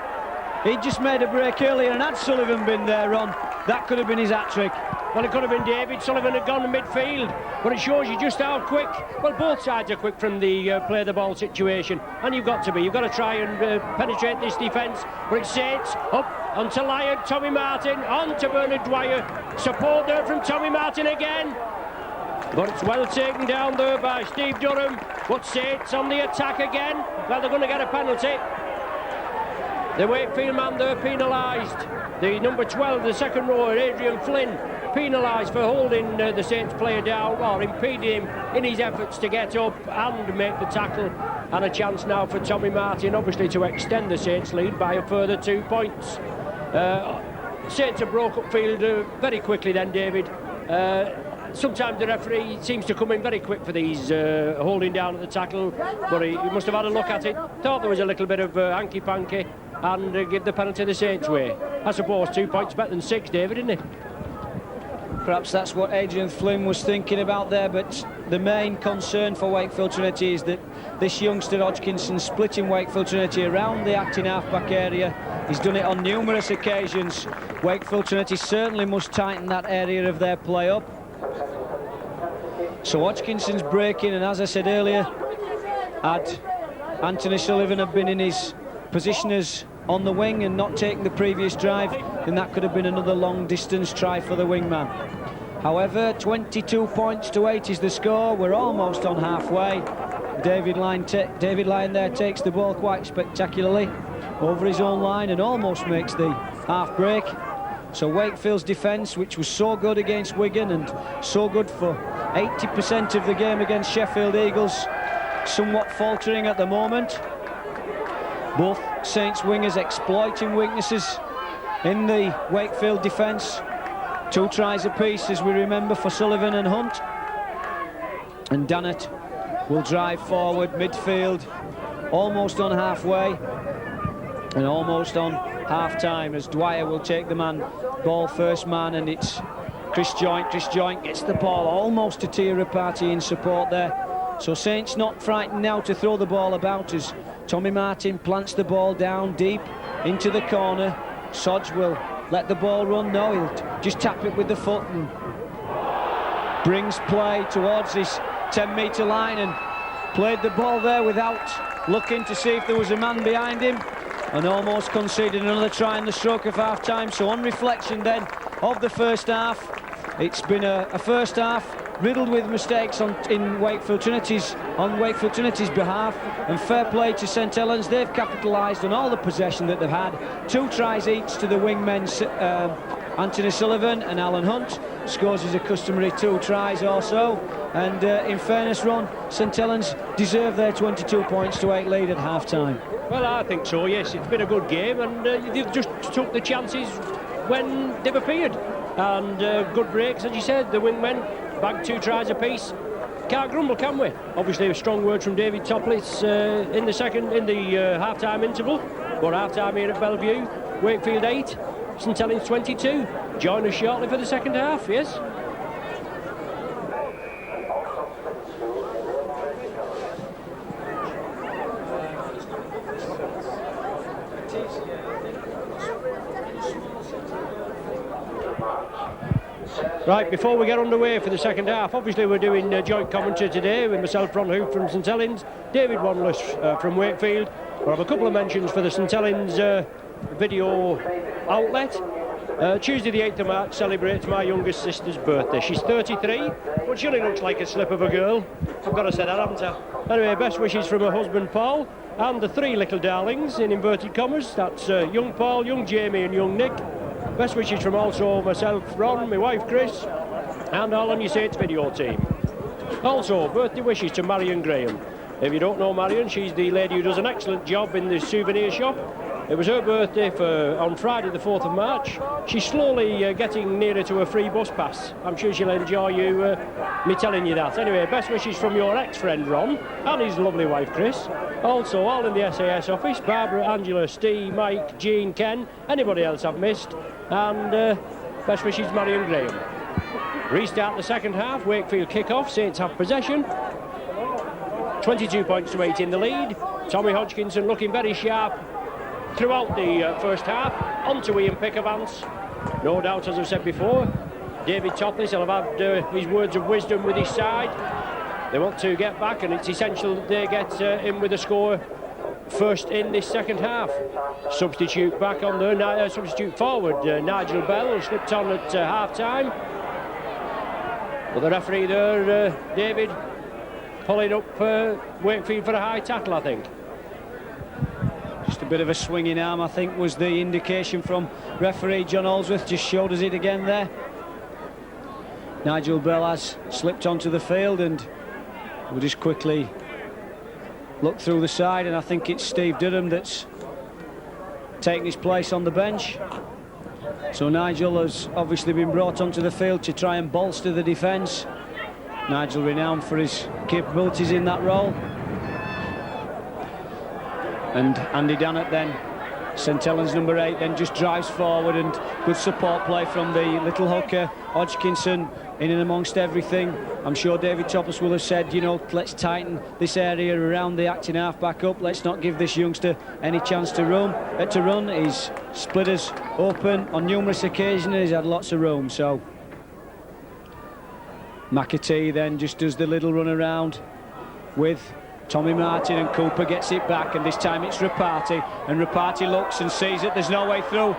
He just made a break earlier, and had Sullivan been there, Ron, that could have been his hat-trick. Well, it could have been David. Sullivan had gone to midfield, but it shows you just how quick. Well, both sides are quick from the play the ball situation, and you've got to be. You've got to try and penetrate this defence. But it's Saints up onto Lyon, Tommy Martin, on to Bernard Dwyer. Support there from Tommy Martin again. But it's well taken down there by Steve Durham. But Saints on the attack again. Well, they're going to get a penalty. The Wakefield man there penalised. The number 12, the second rower, Adrian Flynn, penalised for holding the Saints player down, or impeding him in his efforts to get up and make the tackle. And a chance now for Tommy Martin, obviously, to extend the Saints lead by a further 2 points. Saints have broke up field very quickly then, David. Sometimes the referee seems to come in very quick for these holding down at the tackle, but he must have had a look at it, thought there was a little bit of hanky-panky, and give the penalty the Saints way. I suppose 2 points better than 6, David, isn't it? Perhaps that's what Adrian Flynn was thinking about there, but the main concern for Wakefield Trinity is that this youngster Hodgkinson splitting Wakefield Trinity around the acting half-back area. He's done it on numerous occasions. Wakefield Trinity certainly must tighten that area of their play up. So Hodgkinson's breaking, and as I said earlier, had Anthony Sullivan have been in his position as on the wing and not taking the previous drive, then that could have been another long distance try for the wingman. However, 22 points to 8 is the score. We're almost on halfway. David Lyon there takes the ball quite spectacularly over his own line and almost makes the half break. So Wakefield's defence, which was so good against Wigan and so good for 80% of the game against Sheffield Eagles, somewhat faltering at the moment. Both Saints wingers exploiting weaknesses in the Wakefield defence. 2 tries apiece, as we remember, for Sullivan and Hunt. And Dannett will drive forward midfield, almost on halfway and almost on half-time, as Dwyer will take the ball first man, and it's Chris Joint. Chris Joint gets the ball almost to Tia Party in support there. So Saints not frightened now to throw the ball about, as Tommy Martin plants the ball down deep into the corner. Sodge will let the ball run. No, he'll just tap it with the foot and brings play towards this 10-metre line, and played the ball there without looking to see if there was a man behind him, and almost conceded another try in the stroke of half-time. So on reflection then of the first half, it's been a first half riddled with mistakes on Wakefield Trinity's behalf, and fair play to St Helens. They've capitalised on all the possession that they've had. 2 tries each to the wingmen, Anthony Sullivan and Alan Hunt. Scores his customary 2 tries also, and in fairness, Ron, St Helens deserve their 22 points to 8 lead at half-time. Well, I think so, yes. It's been a good game, and they've just took the chances when they've appeared, and good breaks, as you said. The wingmen bagged 2 tries apiece. Can't grumble, can we? Obviously a strong word from David Toplitz in the half-time interval. But half-time here at Bellevue, Wakefield 8, St Helens 22. Join us shortly for the second half, yes? Right, before we get underway for the second half, obviously we're doing joint commentary today with myself, Ron Hoop from St Helens, David Wanless from Wakefield. We'll have a couple of mentions for the St Helens video outlet. Tuesday the 8th of March celebrates my youngest sister's birthday. She's 33, but she only looks like a slip of a girl. I've got to say that, haven't I? Anyway, best wishes from her husband Paul and the 3 little darlings, in inverted commas. That's young Paul, young Jamie and young Nick. Best wishes from also myself, Ron, my wife Chris, and all on your Saints video team. Also, birthday wishes to Marion Graham. If you don't know Marion, she's the lady who does an excellent job in the souvenir shop. It was her birthday on Friday the 4th of March. She's slowly getting nearer to a free bus pass. I'm sure she'll enjoy me telling you that. Anyway, best wishes from your ex-friend Ron and his lovely wife Chris. Also, all in the SAS office, Barbara, Angela, Steve, Mike, Jean, Ken, anybody else I've missed. And best wishes Marion Graham. Restart the second half, Wakefield kick-off, Saints have possession. 22 points to 8 in the lead. Tommy Hodgkinson looking very sharp throughout the first half. On to Ian Pickavance. No doubt, as I've said before, David Toplitz will have had his words of wisdom with his side. They want to get back, and it's essential that they get in with a score first in this second half. Substitute back on there, substitute forward, Nigel Bell, who slipped on at half-time. But the referee there, David, pulling up Wakefield for a high tackle, I think. Just a bit of a swinging arm, I think, was the indication from referee John Allsworth. Just showed us it again there. Nigel Bell has slipped onto the field, and we'll just quickly look through the side, and I think it's Steve Durham that's taking his place on the bench. So Nigel has obviously been brought onto the field to try and bolster the defence. Nigel renowned for his capabilities in that role. And Andy Dannett then, St Helens number 8, then just drives forward, and good support play from the little hooker, Hodgkinson, in and amongst everything. I'm sure David Toplitz will have said, you know, let's tighten this area around the acting half back up. Let's not give this youngster any chance to run. He's split us open on numerous occasions. He's had lots of room. So McAtee then just does the little run around with Tommy Martin, and Cooper gets it back, and this time it's Rapati, and Rapati looks and sees that there's no way through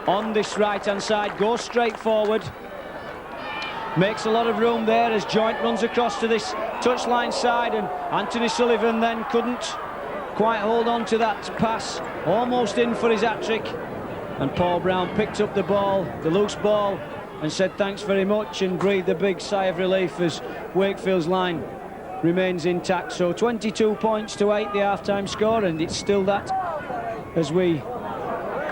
on this right-hand side, goes straight forward, makes a lot of room there as Joint runs across to this touchline side, and Anthony Sullivan then couldn't quite hold on to that pass, almost in for his hat-trick, and Paul Brown picked up the ball, the loose ball, and said thanks very much and breathed a big sigh of relief as Wakefield's line remains intact. So 22 points to 8, the half-time score, and it's still that as we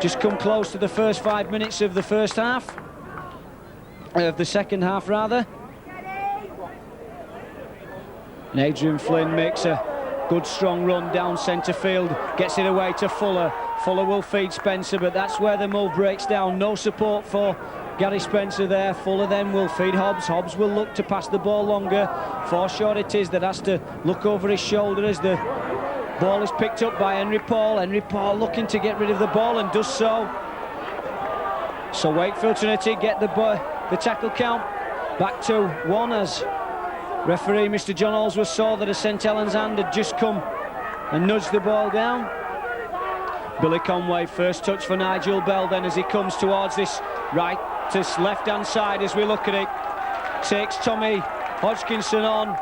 just come close to the first 5 minutes of the first half, of the second half rather. And Adrian Flynn makes a good strong run down centre field, gets it away to Fuller. Fuller will feed Spencer, but that's where the move breaks down. No support for Gary Spencer there. Fuller then will feed Hobbs. Hobbs will look to pass the ball longer. Forshaw it is that has to look over his shoulder as the ball is picked up by Henry Paul. Henry Paul looking to get rid of the ball and does so. So Wakefield Trinity get the tackle count back to 1 as referee Mr. John Allsworth saw that a St Helens hand had just come and nudged the ball down. Billy Conway, first touch for Nigel Bell then as he comes towards this right to left hand side as we look at it. Takes Tommy Hodgkinson on.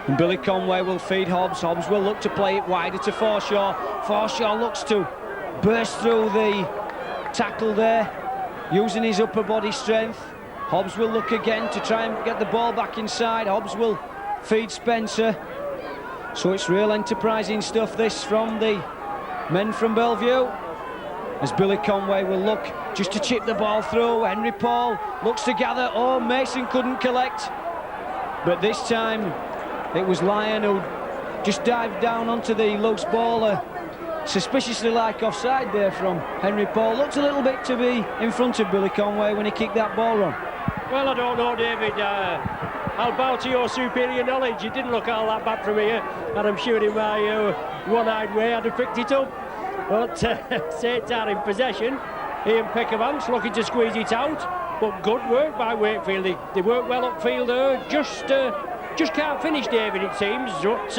And Billy Conway will feed Hobbs. Hobbs will look to play it wider to Forshaw. Forshaw looks to burst through the tackle there, using his upper body strength. Hobbs will look again to try and get the ball back inside. Hobbs will feed Spencer. So it's real enterprising stuff this from the men from Bellevue. As Billy Conway will look just to chip the ball through. Henry Paul looks to gather. Oh, Mason couldn't collect. But this time it was Lyon who just dived down onto the loose ball. Suspiciously like offside there from Henry Paul. Looked a little bit to be in front of Billy Conway when he kicked that ball run. Well, I don't know, David. I'll bow to your superior knowledge. It didn't look all that bad from here, and I'm sure in my one-eyed way I'd have picked it up. But St. in possession. Ian Peckervance looking to squeeze it out, but good work by Wakefield. They work well upfield there. Just can't finish, David, it seems. But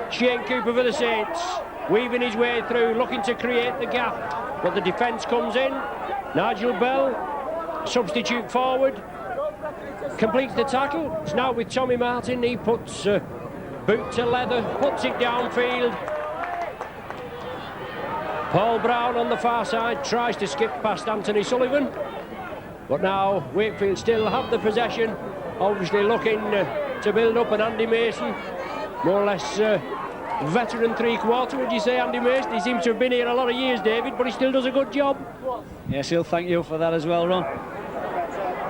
Shane Cooper for the Saints, weaving his way through, looking to create the gap. But the defence comes in. Nigel Bell, substitute forward, completes the tackle. It's now with Tommy Martin. He puts boot to leather, puts it downfield. Paul Brown on the far side tries to skip past Anthony Sullivan, but now Wakefield still have the possession, obviously looking to build up. And Andy Mason, more or less veteran three-quarter, would you say, Andy Mason? He seems to have been here a lot of years, David, but he still does a good job. Yes, he'll thank you for that as well, Ron.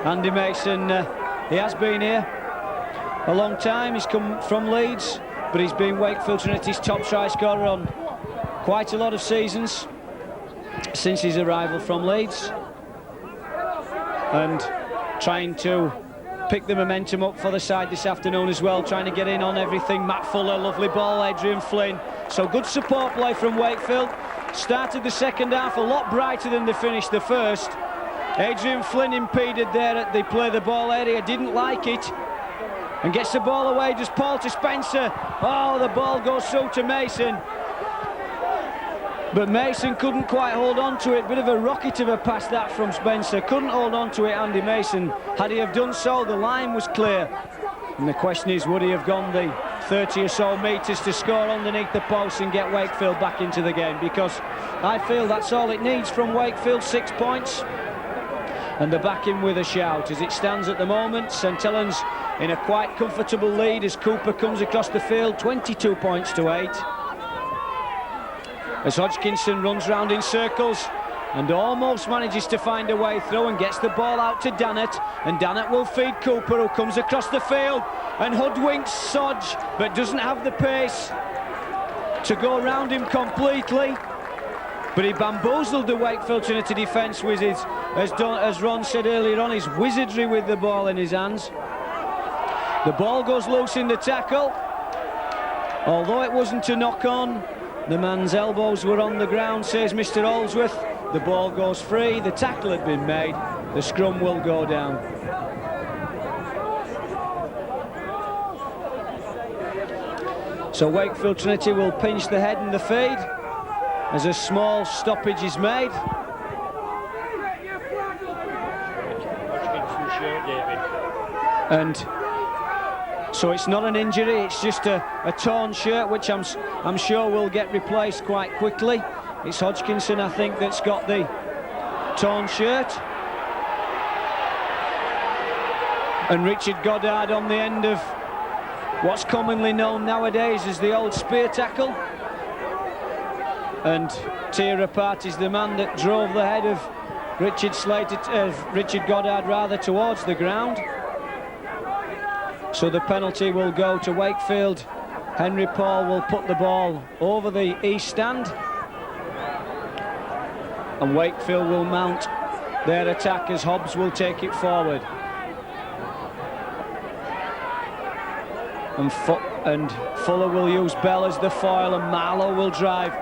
Andy Mason, he has been here a long time. He's come from Leeds, but he's been Wakefield Trinity's top try scorer on quite a lot of seasons since his arrival from Leeds, and trying to pick the momentum up for the side this afternoon as well, trying to get in on everything. Matt Fuller, lovely ball, Adrian Flynn. So good support play from Wakefield. Started the second half a lot brighter than they finished the first. Adrian Flynn impeded there at the play the ball area, didn't like it, and gets the ball away. Just Paul to Spencer. Oh, the ball goes through to Mason, but Mason couldn't quite hold on to it. Bit of a rocket of a pass that from Spencer. Couldn't hold on to it, Andy Mason. Had he have done so, the line was clear. And the question is, would he have gone the 30 or so metres to score underneath the post and get Wakefield back into the game? Because I feel that's all it needs from Wakefield, 6 points. And they're back in with a shout. As it stands at the moment, St Helens in a quite comfortable lead as Cooper comes across the field, 22 points to 8. As Hodgkinson runs round in circles and almost manages to find a way through and gets the ball out to Dannett, and Dannett will feed Cooper, who comes across the field and hoodwinks Sodge, but doesn't have the pace to go around him completely. But he bamboozled the Wakefield Trinity defence with his, as Ron said earlier on, his wizardry with the ball in his hands. The ball goes loose in the tackle, although it wasn't a knock on. The man's elbows were on the ground, says Mr. Allsworth. The ball goes free. The tackle had been made. The scrum will go down. So Wakefield Trinity will pinch the head and the feed as a small stoppage is made. And so it's not an injury, it's just a torn shirt, which I'm sure will get replaced quite quickly. It's Hodgkinson, I think, that's got the torn shirt. And Richard Goddard on the end of what's commonly known nowadays as the old spear tackle. And Tira Part is the man that drove the head of Richard Goddard rather towards the ground. So the penalty will go to Wakefield. Henry Paul will put the ball over the east stand. And Wakefield will mount their attack as Hobbs will take it forward. And Fuller will use Bell as the foil, and Marlowe will drive.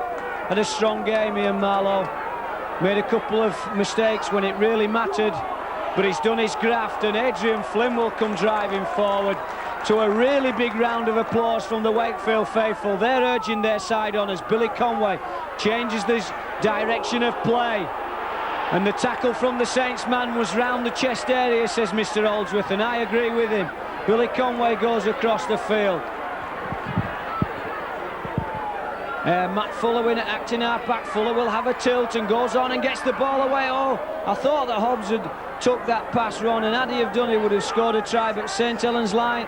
Had a strong game here, Marlowe. Made a couple of mistakes when it really mattered, but he's done his graft, and Adrian Flynn will come driving forward to a really big round of applause from the Wakefield faithful. They're urging their side on as Billy Conway changes this direction of play. And the tackle from the Saints man was round the chest area, says Mr. Oldsworth, and I agree with him. Billy Conway goes across the field. Matt Fuller in at acting half-back. Fuller will have a tilt and goes on and gets the ball away. Oh, I thought that Hobbs had took that pass run, and had he have done it, would have scored a try, but St Helens line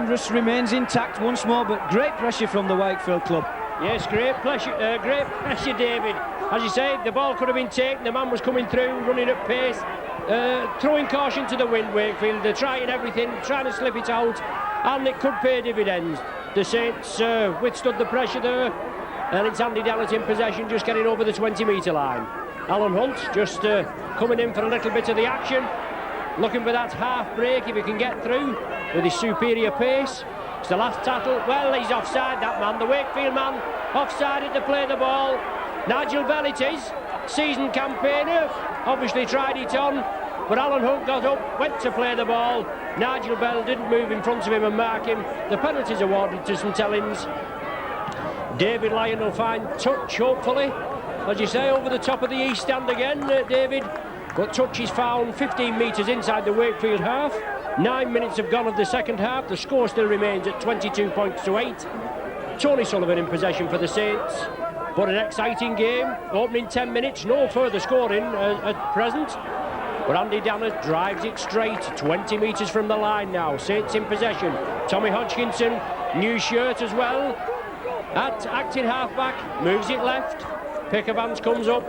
just remains intact once more, but great pressure from the Wakefield club. Yes, great pressure, David. As you say, the ball could have been taken, the man was coming through, running at pace, throwing caution to the wind, Wakefield. They're trying everything, trying to slip it out, and it could pay dividends. The Saints withstood the pressure there, and it's Andy Dallett in possession, just getting over the 20-metre line. Alan Hunt just coming in for a little bit of the action, looking for that half break if he can get through with his superior pace. It's the last tackle. Well, he's offside, that man, the Wakefield man, offsided to play the ball. Nigel Bell it is, seasoned campaigner, obviously tried it on, but Alan Hunt got up, went to play the ball. Nigel Bell didn't move in front of him and mark him. The penalty's awarded to St Helens. David Lyon will find touch, hopefully. As you say, over the top of the east stand again, David. But touch is found 15 metres inside the Wakefield half. 9 minutes have gone of the second half. The score still remains at 22 points to 8. Tony Sullivan in possession for the Saints. But an exciting game. Opening 10 minutes, no further scoring at present. But Andy Dallett drives it straight, 20 metres from the line now. Saints in possession. Tommy Hodgkinson, new shirt as well. At acting half-back, moves it left. Pickervans comes up.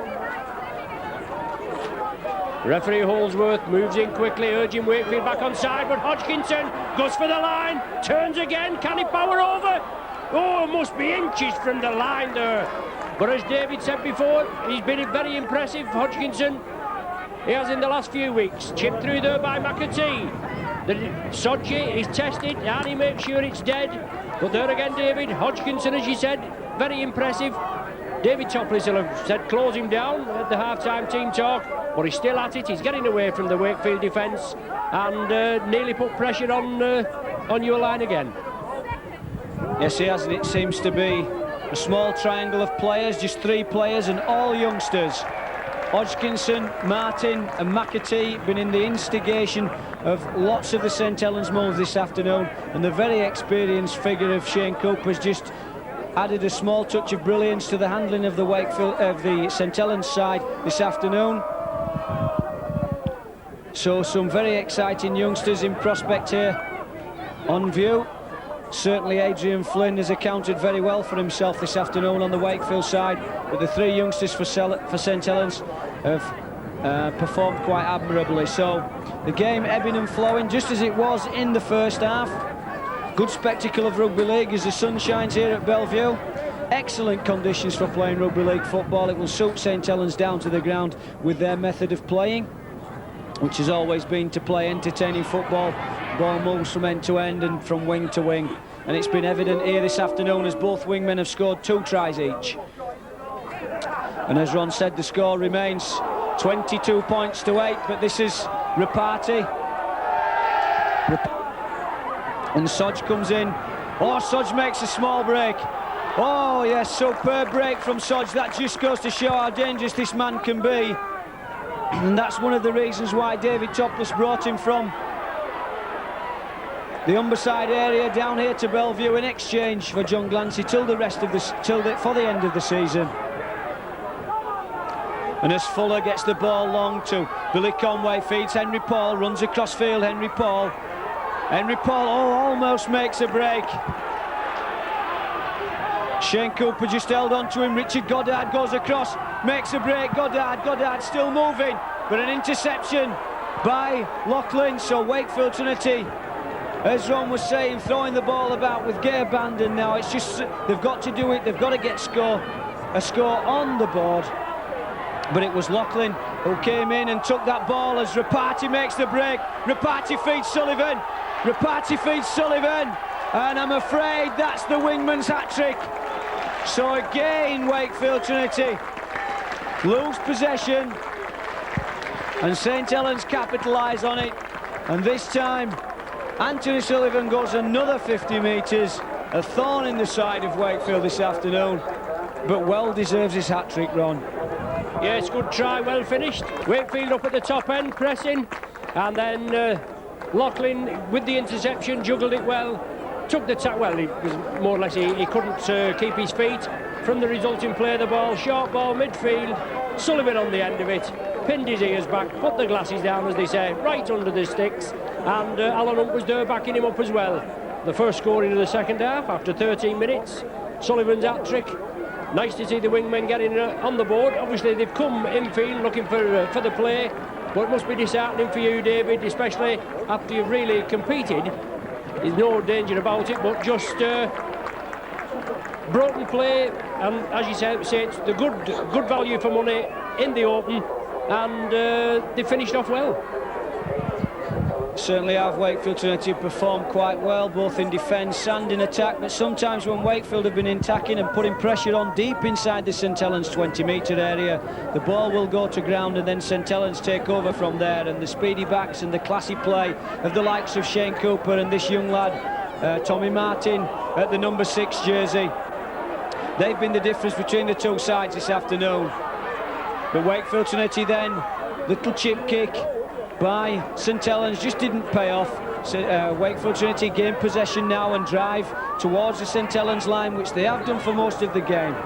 Referee Holdsworth moves in quickly, urging Wakefield back on side, but Hodgkinson goes for the line, turns again, can he power over? Oh, must be inches from the line there. But as David said before, he's been very impressive, Hodgkinson. He has in the last few weeks. Chipped through there by McAtee. The Sodji is tested, and he makes sure it's dead. But there again, David, Hodgkinson, as you said, very impressive. David Topless will have said close him down at the half-time team talk, but he's still at it. He's getting away from the Wakefield defence and nearly put pressure on your line again. Yes, he has, and it seems to be a small triangle of players, just 3 players and all youngsters. Hodgkinson, Martin and McAtee been in the instigation of lots of the St Helens moves this afternoon, and the very experienced figure of Shane Cooper has just added a small touch of brilliance to the handling of the the St Helens side this afternoon. So some very exciting youngsters in prospect here on view. Certainly Adrian Flynn has accounted very well for himself this afternoon on the Wakefield side, but the 3 youngsters for St Helens have performed quite admirably. So the game ebbing and flowing just as it was in the first half. Good spectacle of rugby league as the sun shines here at Bellevue. Excellent conditions for playing rugby league football. It will suit St Helens down to the ground with their method of playing, which has always been to play entertaining football. Ball moves from end to end and from wing to wing, and it's been evident here this afternoon as both wingmen have scored 2 tries each. And as Ron said, the score remains 22 points to 8, but this is Rapati. And Sodge comes in. Oh, Sodge makes a small break. Oh yes, superb break from Sodge. That just goes to show how dangerous this man can be. And that's one of the reasons why David Topless brought him from the Humberside area down here to Bellevue in exchange for John Glancy till the end of the season. And as Fuller gets the ball long to Billy Conway, feeds Henry Paul, runs across field, Henry Paul, almost makes a break. Shane Cooper just held on to him. Richard Goddard goes across, makes a break. Goddard still moving, but an interception by Loughlin. So Wakefield Trinity, as Ron was saying, throwing the ball about with gay abandon now. It's just, they've got to do it. They've got to get a score on the board. But it was Loughlin who came in and took that ball as Rapati makes the break. Rapati feeds Sullivan. And I'm afraid that's the wingman's hat-trick. So again, Wakefield Trinity lose possession, and St Helens capitalise on it. And this time, Anthony Sullivan goes another 50 metres, a thorn in the side of Wakefield this afternoon, but well deserves his hat-trick, Ron. Yes, good try, well finished. Wakefield up at the top end, pressing, and then Loughlin with the interception, juggled it well, took the tack. Well, it was more or less he couldn't keep his feet. From the resulting play, the ball, short ball, midfield, Sullivan on the end of it, pinned his ears back, put the glasses down, as they say, right under the sticks, and Alan Hunt was there backing him up as well. The first score into the second half after 13 minutes, Sullivan's hat-trick. Nice to see the wingmen getting on the board. Obviously they've come infield looking for the play, but it must be disheartening for you, David, especially after you've really competed. There's no danger about it, but just broken play, and as you say, it's the good value for money in the open, and they finished off well. Certainly have. Wakefield Trinity performed quite well, both in defence and in attack, but sometimes when Wakefield have been attacking and putting pressure on deep inside the St Helens 20-metre area, the ball will go to ground and then St Helens take over from there, and the speedy backs and the classy play of the likes of Shane Cooper and this young lad, Tommy Martin, at the number 6 jersey. They've been the difference between the two sides this afternoon. But Wakefield Trinity then, little chip kick by St Helens just didn't pay off. So, Wakefield Trinity gain possession now and drive towards the St Helens line, which they have done for most of the game.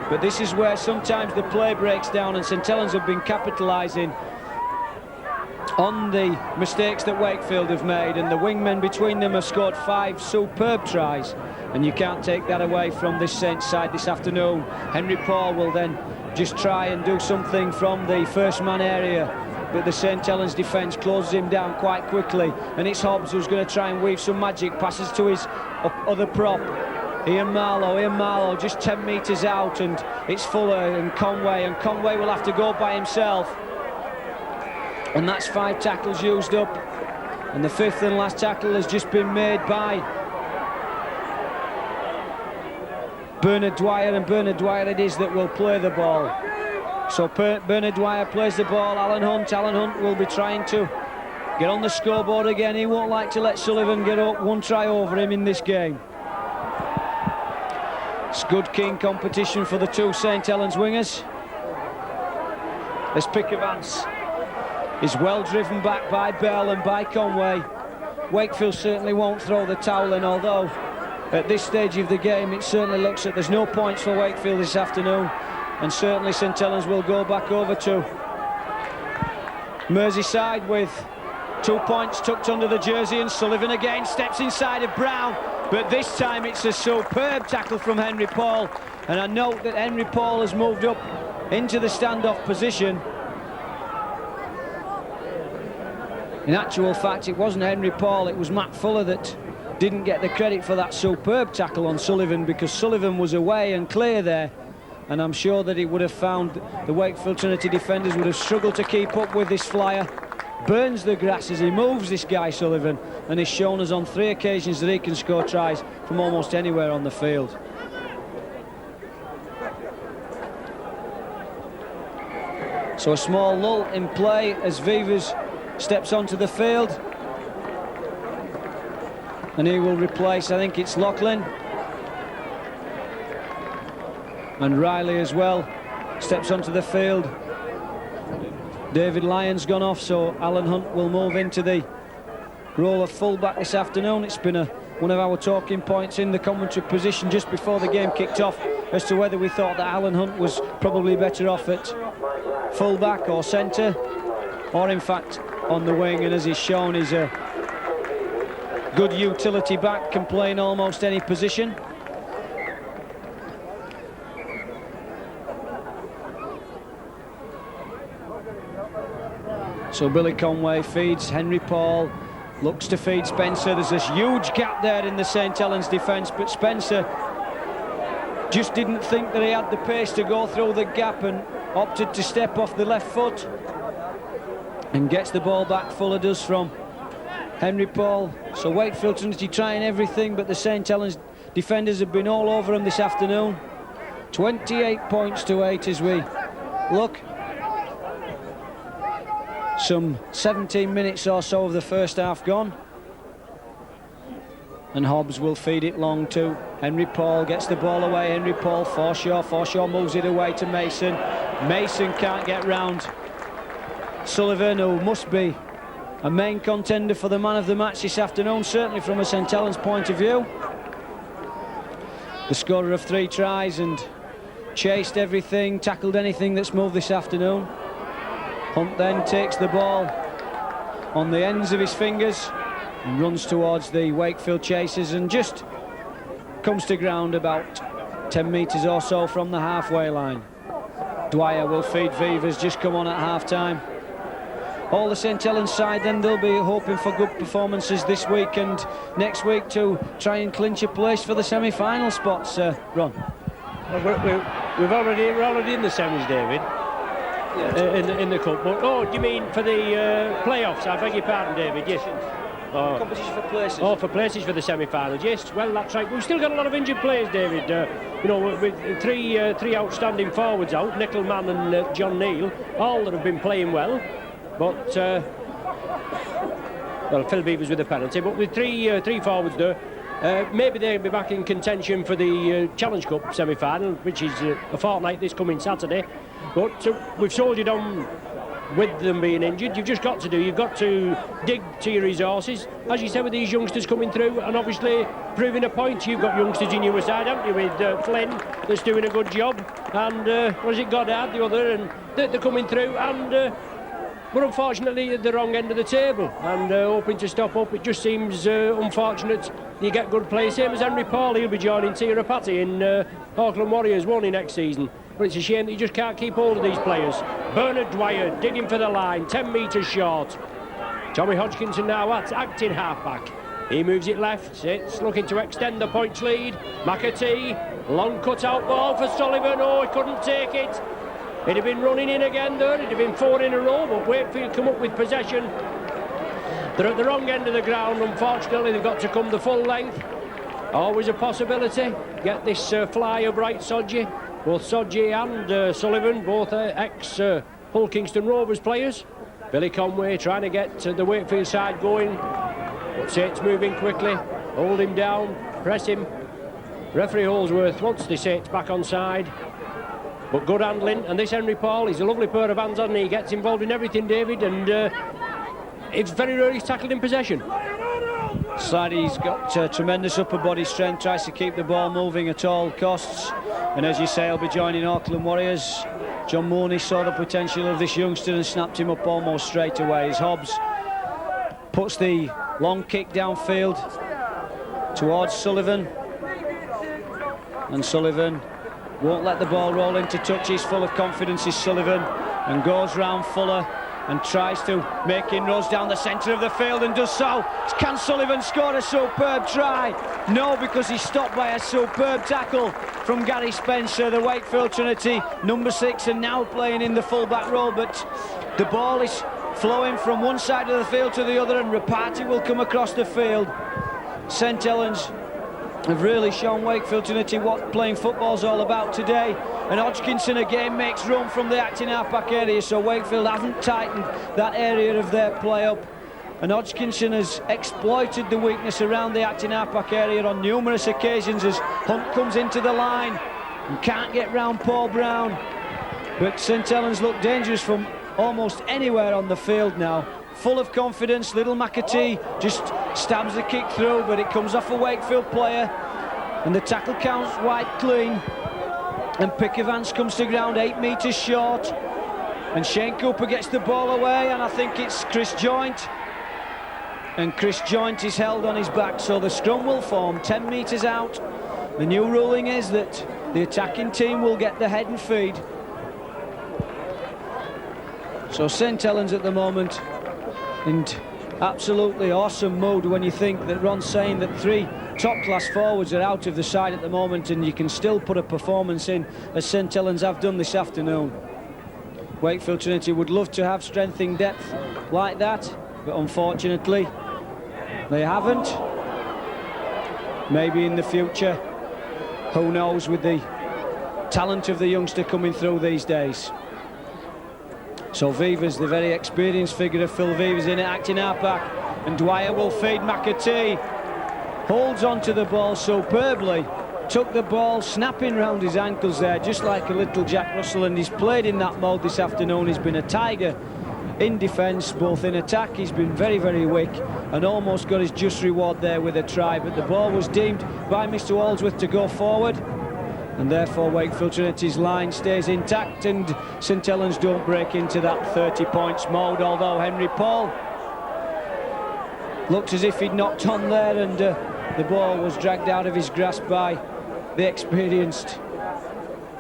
But this is where sometimes the play breaks down, and St Helens have been capitalising on the mistakes that Wakefield have made, and the wingmen between them have scored 5 superb tries, and you can't take that away from this Saints side this afternoon. Henry Paul will then just try and do something from the first man area, but the St Helens defence closes him down quite quickly, and it's Hobbs who's going to try and weave some magic, passes to his other prop, Ian Marlowe just 10 metres out, and it's Fuller and Conway will have to go by himself, and that's 5 tackles used up, and the 5th and last tackle has just been made by Bernard Dwyer, and Bernard Dwyer it is that will play the ball. So Bernard Dwyer plays the ball. Alan Hunt will be trying to get on the scoreboard again. He won't like to let Sullivan get up one try over him in this game. It's good, keen competition for the two St Helens wingers. This pick advance is well driven back by Bell and by Conway. Wakefield certainly won't throw the towel in, although at this stage of the game it certainly looks like there's no points for Wakefield this afternoon. And certainly St Helens will go back over to Merseyside with 2 points tucked under the jersey, and Sullivan again steps inside of Brown, but this time it's a superb tackle from Henry Paul, and I note that Henry Paul has moved up into the standoff position. In actual fact, it wasn't Henry Paul, it was Matt Fuller that didn't get the credit for that superb tackle on Sullivan, because Sullivan was away and clear there. And I'm sure that he would have found the Wakefield Trinity defenders would have struggled to keep up with this flyer. Burns the grass as he moves, this guy Sullivan, and he's shown us on 3 occasions that he can score tries from almost anywhere on the field. So a small lull in play as Vivas steps onto the field, and he will replace, I think it's Loughlin. And Riley as well steps onto the field. David Lyon's gone off, so Alan Hunt will move into the role of fullback this afternoon. It's been one of our talking points in the commentary position just before the game kicked off as to whether we thought that Alan Hunt was probably better off at full-back or centre, or in fact on the wing, and as he's shown, he's a good utility back, can play in almost any position. So Billy Conway feeds Henry Paul, looks to feed Spencer. There's this huge gap there in the St Helens defence, but Spencer just didn't think that he had the pace to go through the gap and opted to step off the left foot and gets the ball back. Fuller does from Henry Paul. So Wakefield Trinity trying everything, but the St Helens defenders have been all over them this afternoon. 28 points to 8 as we look. Some 17 minutes or so of the first half gone. And Hobbs will feed it long to Henry Paul, gets the ball away. Henry Paul, Forshaw moves it away to Mason. Mason can't get round Sullivan, who must be a main contender for the man of the match this afternoon, certainly from a St Helens point of view. The scorer of 3 tries and chased everything, tackled anything that's moved this afternoon. Hunt then takes the ball on the ends of his fingers and runs towards the Wakefield chasers and just comes to ground about 10 metres or so from the halfway line. Dwyer will feed Vivas, just come on at half-time. All the St Helens side then, they'll be hoping for good performances this week and next week to try and clinch a place for the semi-final spots. Ron? Well, we're already in the semis, David. In the cup, but do you mean for the playoffs? I beg your pardon, David. Yes. Competition for places. For places for the semi-finals. Yes. Well, that's right. We've still got a lot of injured players, David. You know, with three outstanding forwards out, Nickelman and John Neal, all that have been playing well, but well, Phil Beavers with a penalty, but with three forwards there. Maybe they'll be back in contention for the Challenge Cup semi-final, which is a fortnight this coming Saturday. But we've soldiered on with them being injured. You've got to dig to your resources, as you said, with these youngsters coming through and obviously proving a point. You've got youngsters in your side, haven't you, with Flynn that's doing a good job, and what is it, Goddard, the other, and they're coming through, and we're unfortunately at the wrong end of the table and hoping to stop up. It just seems unfortunate you get good players, same as Henry Paul. He'll be joining Tirapati in Auckland Warriors next season. But it's a shame that you just can't keep hold of these players. Bernard Dwyer digging for the line, 10 metres short. Tommy Hodgkinson now acting halfback. He moves it left, sits, looking to extend the points lead. McAtee, long cut-out ball for Sullivan. Oh, he couldn't take it. He'd have been running in again there. It'd have been 4 in a row, but Wakefield come up with possession. They're at the wrong end of the ground, unfortunately. They've got to come the full length. Always a possibility. Get this fly of Bright Sodji. Both Sodji and Sullivan, both ex-Hull Kingston Rovers players. Billy Conway trying to get the Wakefield side going. But Saints moving quickly. Hold him down, press him. Referee Holsworth wants the Saints back on side. But good handling, and this Henry Paul, he's a lovely pair of hands on. He gets involved in everything, David, and it's very rare he's tackled in possession. Sladdy's got tremendous upper body strength, tries to keep the ball moving at all costs, and as you say, he'll be joining Auckland Warriors. John Mooney saw the potential of this youngster and snapped him up almost straight away as Hobbs puts the long kick downfield towards Sullivan, and Sullivan won't let the ball roll into touch. He's full of confidence, is Sullivan, and goes round Fuller and tries to make inroads down the centre of the field and does so. Can Sullivan score a superb try? No, because he's stopped by a superb tackle from Gary Spencer, the Wakefield Trinity number 6, and now playing in the full-back role, but the ball is flowing from one side of the field to the other, and Rapati will come across the field. St Helens have really shown Wakefield Trinity what playing football's all about today, and Hodgkinson again makes room from the acting half-back area, so Wakefield haven't tightened that area of their play up, and Hodgkinson has exploited the weakness around the acting half-back area on numerous occasions as Hunt comes into the line and can't get round Paul Brown. But St Helens look dangerous from almost anywhere on the field now. Full of confidence, little McAtee just stabs the kick through, but it comes off a Wakefield player, and the tackle counts wide clean, and Pickavance comes to ground 8 metres short. And Shane Cooper gets the ball away, and I think it's Chris Joint. And Chris Joint is held on his back, so the scrum will form 10 metres out. The new ruling is that the attacking team will get the head and feed. So St Helens at the moment in absolutely awesome mood when you think that Ron's saying that 3 top-class forwards are out of the side at the moment, and you can still put a performance in, as St Helens have done this afternoon. Wakefield Trinity would love to have strength in depth like that, but unfortunately they haven't. Maybe in the future, who knows, with the talent of the youngster coming through these days. So Vivas, the very experienced figure of Phil Vivas, in it, acting half-back, and Dwyer will feed McAtee. Holds onto the ball superbly, took the ball, snapping round his ankles there, just like a little Jack Russell, and he's played in that mode this afternoon. He's been a tiger in defence, both in attack. He's been very, very weak, and almost got his just reward there with a try, but the ball was deemed by Mr Waldsworth to go forward, and therefore Wakefield Trinity's line stays intact, and St Helens don't break into that 30 points mode, although Henry Paul looked as if he'd knocked on there, and the ball was dragged out of his grasp by the experienced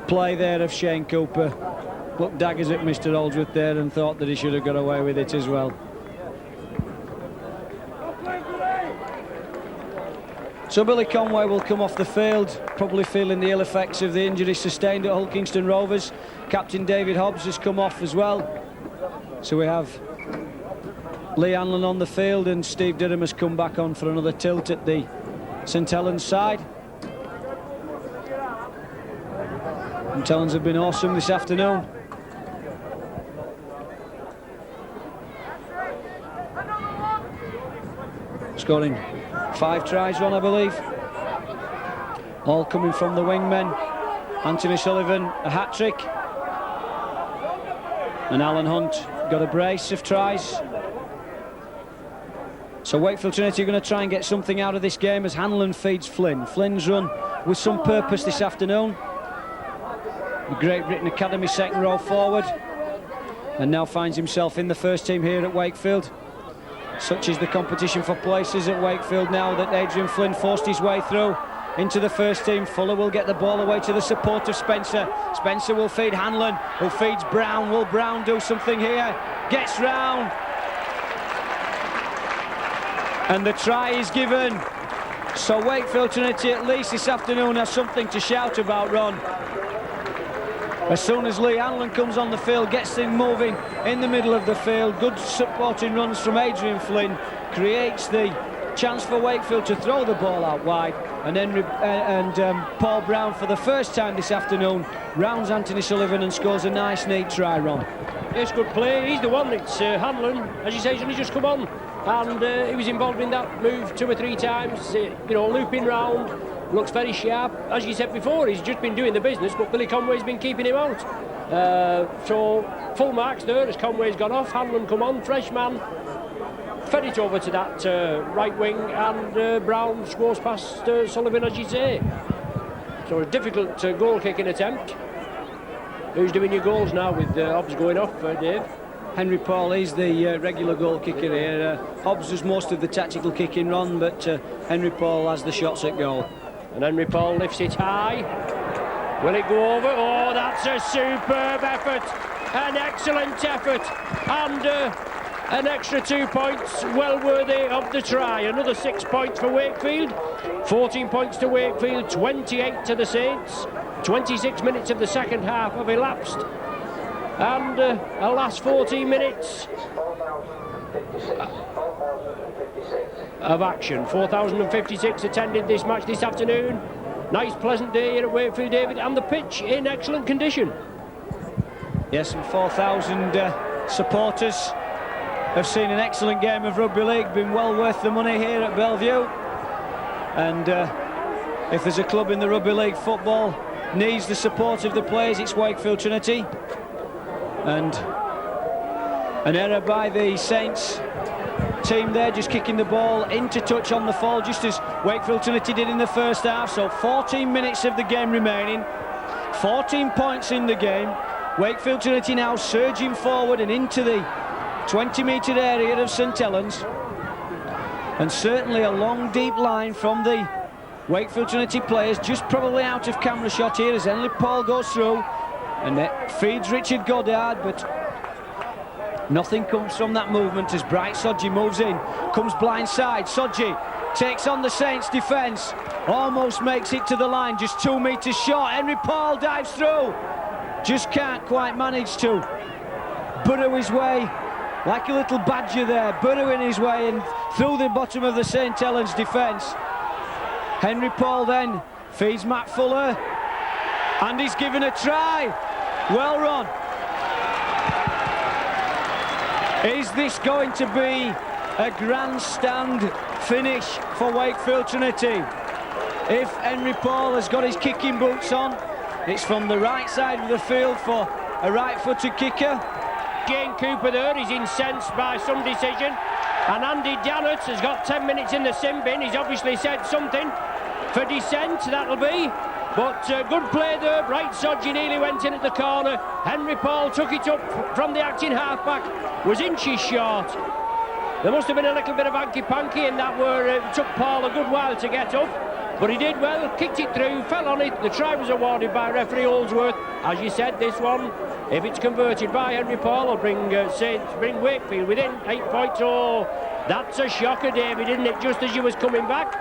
play there of Shane Cooper. Looked daggers at Mr Oldsworth there and thought that he should have got away with it as well. So Billy Conway will come off the field, probably feeling the ill effects of the injury sustained at Hull Kingston Rovers. Captain David Hobbs has come off as well. So we have Lee Hanlon on the field, and Steve Durham has come back on for another tilt at the St Helens side. St Helens have been awesome this afternoon. Scoring 5 tries, Ron, I believe. All coming from the wingmen. Anthony Sullivan, a hat-trick. And Alan Hunt got a brace of tries. So Wakefield Trinity are going to try and get something out of this game as Hanlon feeds Flynn. Flynn's run with some purpose this afternoon. The Great Britain Academy second row forward, and now finds himself in the first team here at Wakefield. Such is the competition for places at Wakefield now that Adrian Flynn forced his way through into the first team. Fuller will get the ball away to the support of Spencer. Spencer will feed Hanlon, who feeds Brown. Will Brown do something here? Gets round. And the try is given. So Wakefield Trinity at least this afternoon has something to shout about, Ron. As soon as Lee Hanlon comes on the field, gets things moving in the middle of the field, good supporting runs from Adrian Flynn, creates the chance for Wakefield to throw the ball out wide, and then Paul Brown, for the first time this afternoon, rounds Anthony Sullivan and scores a nice, neat try, Ron. Yes, good play. He's the one. It's Hanlon, as you say, he's only just come on, and he was involved in that move 2 or 3 times, you know, looping round. Looks very sharp. As you said before, he's just been doing the business, but Billy Conway's been keeping him out. So full marks there as Conway's gone off. Hanlon come on, fresh man, fed it over to that right wing, and Brown scores past Sullivan, as you say. So a difficult goal kicking attempt. Who's doing your goals now with Hobbs going off, Dave? Henry Paul is the regular goal kicker here. Hobbs does most of the tactical kicking, Ron, but Henry Paul has the shots at goal. And Henry Paul lifts it high. Will it go over? Oh, that's a superb effort. An excellent effort. And an extra 2 points, well worthy of the try. Another 6 points for Wakefield. 14 points to Wakefield, 28 to the Saints. 26 minutes of the second half have elapsed. And a last 14 minutes of action. 4,056 attended this match this afternoon. Nice pleasant day here at Wakefield, David, and the pitch in excellent condition. Yes, and 4,000 supporters have seen an excellent game of rugby league, been well worth the money here at Bellevue. And if there's a club in the rugby league football needs the support of the players, it's Wakefield Trinity. And an error by the Saints team there, just kicking the ball into touch on the fall, just as Wakefield Trinity did in the first half. So 14 minutes of the game remaining, 14 points in the game. Wakefield Trinity now surging forward and into the 20-metre area of St Helens. And certainly a long, deep line from the Wakefield Trinity players, just probably out of camera shot here as Henry Paul goes through. And it feeds Richard Goddard, but nothing comes from that movement as Bright Sodji moves in, comes blindside. Sodji takes on the Saints defence, almost makes it to the line, just 2 metres short. Henry Paul dives through, just can't quite manage to burrow his way like a little badger there, burrowing his way and through the bottom of the St Helens defence. Henry Paul then feeds Matt Fuller, and he's given a try. Well run. Is this going to be a grandstand finish for Wakefield Trinity? If Henry Paul has got his kicking boots on, it's from the right side of the field for a right-footed kicker. Jane Cooper there is incensed by some decision, and Andy Dannett has got 10 minutes in the sin bin. He's obviously said something for dissent, that'll be. But good play there. Bright Sodji nearly went in at the corner. Henry Paul took it up from the acting halfback, was inches short. There must have been a little bit of hanky-panky in that where it took Paul a good while to get up. But he did well, kicked it through, fell on it. The try was awarded by referee Holdsworth. As you said, this one, if it's converted by Henry Paul, will bring Wakefield within 8 points. Oh, that's a shocker, David, isn't it? Just as you was coming back.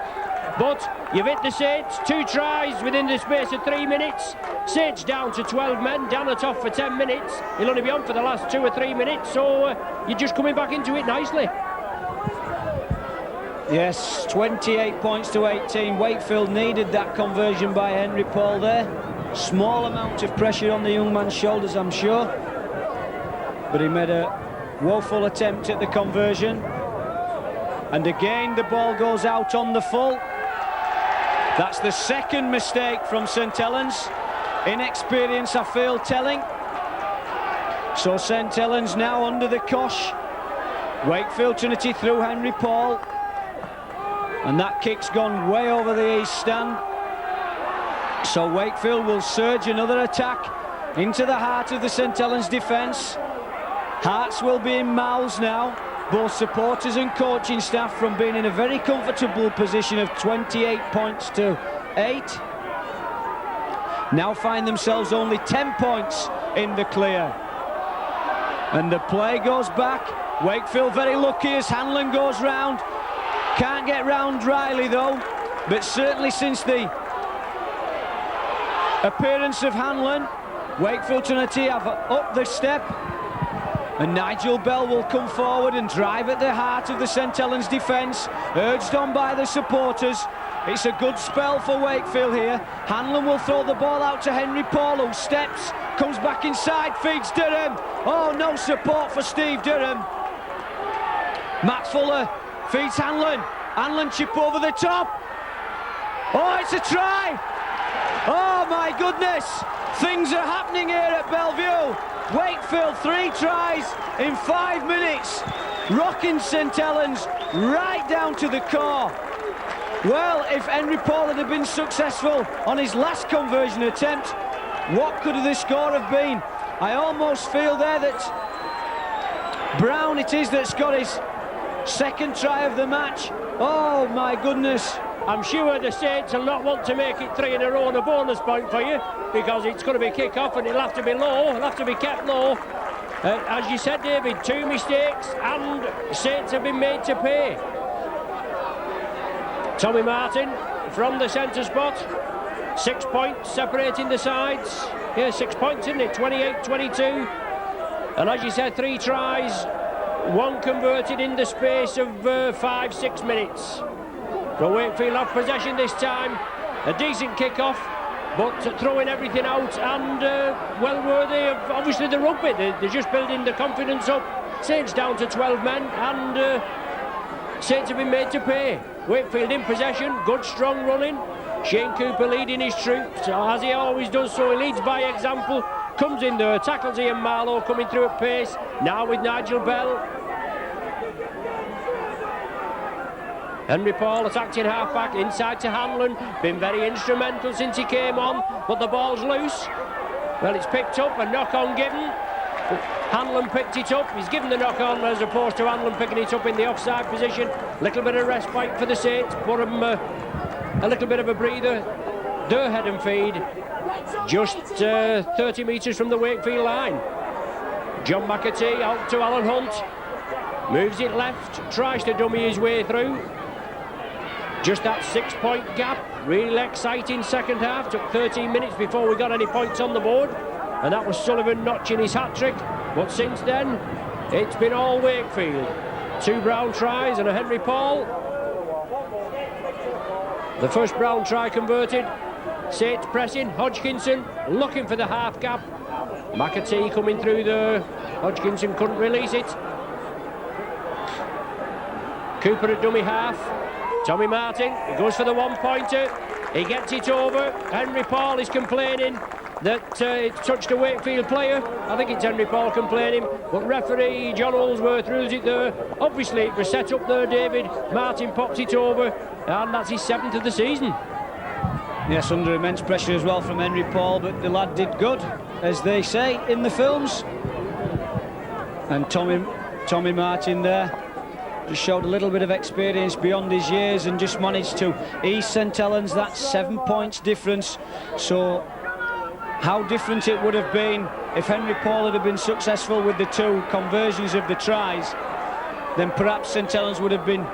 But you've hit the Saints, 2 tries within the space of 3 minutes. Saints down to 12 men, Dannett off for 10 minutes. He'll only be on for the last 2 or 3 minutes, so you're just coming back into it nicely. Yes, 28 points to 18. Wakefield needed that conversion by Henry Paul there. Small amount of pressure on the young man's shoulders, I'm sure. But he made a woeful attempt at the conversion. And again, the ball goes out on the full. That's the second mistake from St Helens. Inexperience, I feel, telling. So St Helens now under the cosh. Wakefield Trinity through Henry Paul. And that kick's gone way over the east stand. So Wakefield will surge another attack into the heart of the St Helens defence. Hearts will be in mouths now, both supporters and coaching staff, from being in a very comfortable position of 28 points to 8. Now find themselves only 10 points in the clear. And the play goes back. Wakefield very lucky as Hanlon goes round. Can't get round Riley though, but certainly since the appearance of Hanlon, Wakefield Trinity have upped the step. And Nigel Bell will come forward and drive at the heart of the St Helens defence, urged on by the supporters. It's a good spell for Wakefield here. Hanlon will throw the ball out to Henry Paul, who steps, comes back inside, feeds Durham. Oh, no support for Steve Durham. Matt Fuller feeds Hanlon. Hanlon chip over the top. Oh, it's a try. Oh, my goodness. Things are happening here at Bellevue. Wakefield 3 tries in 5 minutes, rocking St Helens right down to the core. Well, if Henry Paul had been successful on his last conversion attempt, what could the score have been? I almost feel there that Brown it is that's got his second try of the match. Oh my goodness. I'm sure the Saints will not want to make it 3 in a row and a bonus point for you, because it's going to be kick-off and it'll have to be low, it'll have to be kept low. As you said, David, 2 mistakes and Saints have been made to pay. Tommy Martin from the centre spot, 6 points separating the sides. Yeah, 6 points, isn't it? 28-22. And as you said, 3 tries, 1 converted in the space of 5-6 minutes. So Wakefield have possession this time. A decent kick-off, but throwing everything out, and well worthy of obviously the rugby. They're just building the confidence up. Saints down to 12 men, and Saints have been made to pay. Wakefield in possession, good strong running. Shane Cooper leading his troops, as he always does, so he leads by example. Comes in there, tackles Ian Marlowe, coming through at pace. Now with Nigel Bell. Henry Paul attacked in half-back, inside to Hanlon. Been very instrumental since he came on, but the ball's loose. Well, it's picked up, a knock-on given. Hanlon picked it up. He's given the knock-on as opposed to Hanlon picking it up in the offside position. Little bit of respite for the Saints. Put him a little bit of a breather. Their head and feed. Just 30 metres from the Wakefield line. John McAtee out to Alan Hunt. Moves it left. Tries to dummy his way through. Just that 6-point gap. Really exciting second half. Took 13 minutes before we got any points on the board. And that was Sullivan notching his hat-trick. But since then, it's been all Wakefield. 2 Brown tries and a Henry Paul. The first Brown try converted. Saints pressing. Hodgkinson looking for the half gap. McAtee coming through there. Hodgkinson couldn't release it. Cooper at dummy half. Tommy Martin, he goes for the one-pointer. He gets it over. Henry Paul is complaining that it touched a Wakefield player. I think it's Henry Paul complaining, but referee John Holsworth rules it there. Obviously it was set up there, David. Martin pops it over, and that's his 7th of the season. Yes, under immense pressure as well from Henry Paul, but the lad did good, as they say in the films. And Tommy Martin there just showed a little bit of experience beyond his years and just managed to ease St Helens. That 7 points difference. So how different it would have been if Henry Paul had been successful with the 2 conversions of the tries, then perhaps St Helens would have been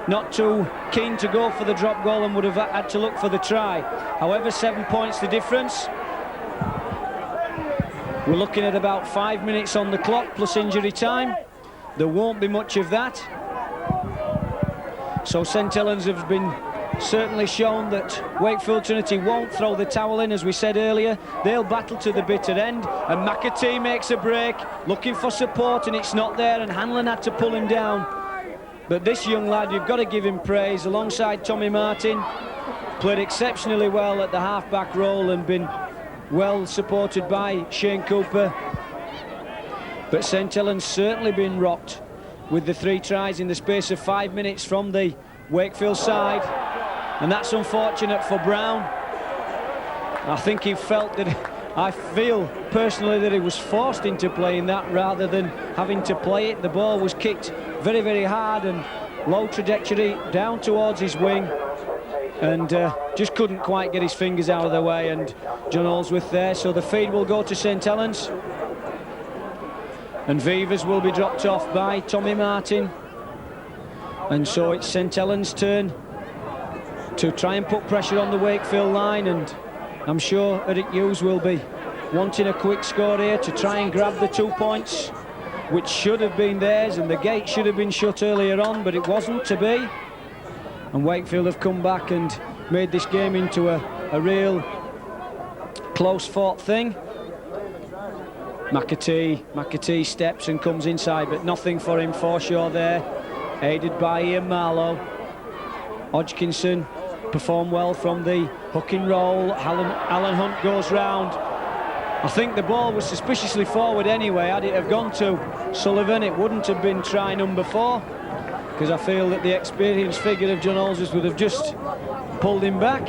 not too keen to go for the drop goal and would have had to look for the try. However, 7 points the difference. We're looking at about 5 minutes on the clock plus injury time. There won't be much of that. So St Helens have been certainly shown that Wakefield Trinity won't throw the towel in, as we said earlier. They'll battle to the bitter end, and McAtee makes a break, looking for support, and it's not there, and Hanlon had to pull him down. But this young lad, you've got to give him praise, alongside Tommy Martin. Played exceptionally well at the half-back role and been well supported by Shane Cooper. But St Helens certainly been rocked with the 3 tries in the space of 5 minutes from the Wakefield side, and that's unfortunate for Brown. I think he felt that, I feel personally that he was forced into playing that rather than having to play it. The ball was kicked very, very hard and low trajectory down towards his wing, and just couldn't quite get his fingers out of the way, and John Holsworth there. So the feed will go to St Helens, and Vivas will be dropped off by Tommy Martin. And so it's St Helens' turn to try and put pressure on the Wakefield line, and I'm sure Eric Hughes will be wanting a quick score here to try and grab the 2 points, which should have been theirs, and the gate should have been shut earlier on, but it wasn't to be. And Wakefield have come back and made this game into a real close-fought thing. McAtee steps and comes inside, but nothing for him. Forshaw there, aided by Ian Marlowe. Hodgkinson performed well from the hook and roll. Alan Hunt goes round. I think the ball was suspiciously forward anyway. Had it have gone to Sullivan, it wouldn't have been try number 4, because I feel that the experienced figure of John Holsworth would have just pulled him back.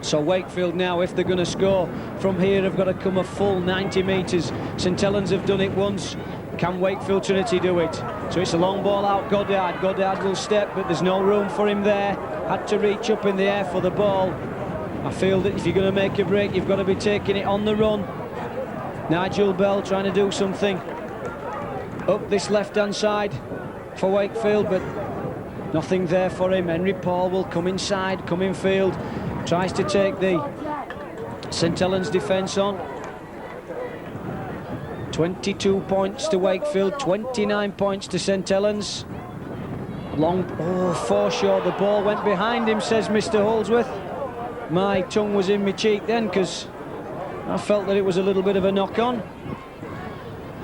So Wakefield now, if they're going to score from here, have got to come a full 90 metres. St Helens have done it once. Can Wakefield Trinity do it? So it's a long ball out, Goddard. Goddard will step, but there's no room for him there. Had to reach up in the air for the ball. I feel that if you're going to make a break, you've got to be taking it on the run. Nigel Bell trying to do something up this left-hand side for Wakefield, but nothing there for him. Henry Paul will come inside, come in field. Tries to take the St Helens defence on. 22 points to Wakefield, 29 points to St Helens. Forshaw, the ball went behind him, says Mr Holsworth. My tongue was in my cheek then, because I felt that it was a little bit of a knock-on.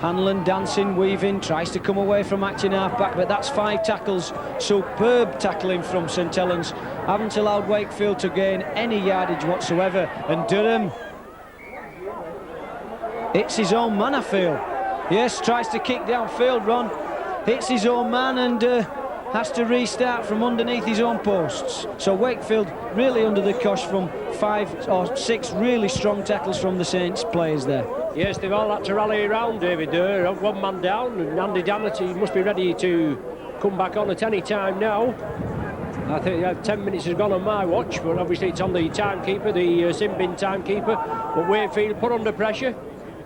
Hanlon dancing, weaving, tries to come away from acting half-back, but that's 5 tackles. Superb tackling from St Helens. Haven't allowed Wakefield to gain any yardage whatsoever. And Durham, it's his own man, I feel. Yes, tries to kick downfield, Ron. Hits his own man, and has to restart from underneath his own posts. So Wakefield really under the cosh from 5 or 6 really strong tackles from the Saints players there. Yes, they've all had to rally around David there. One man down, and Andy Dannett must be ready to come back on at any time now. I think 10 minutes has gone on my watch, but obviously it's on the timekeeper, the sin bin timekeeper. But Wakefield put under pressure,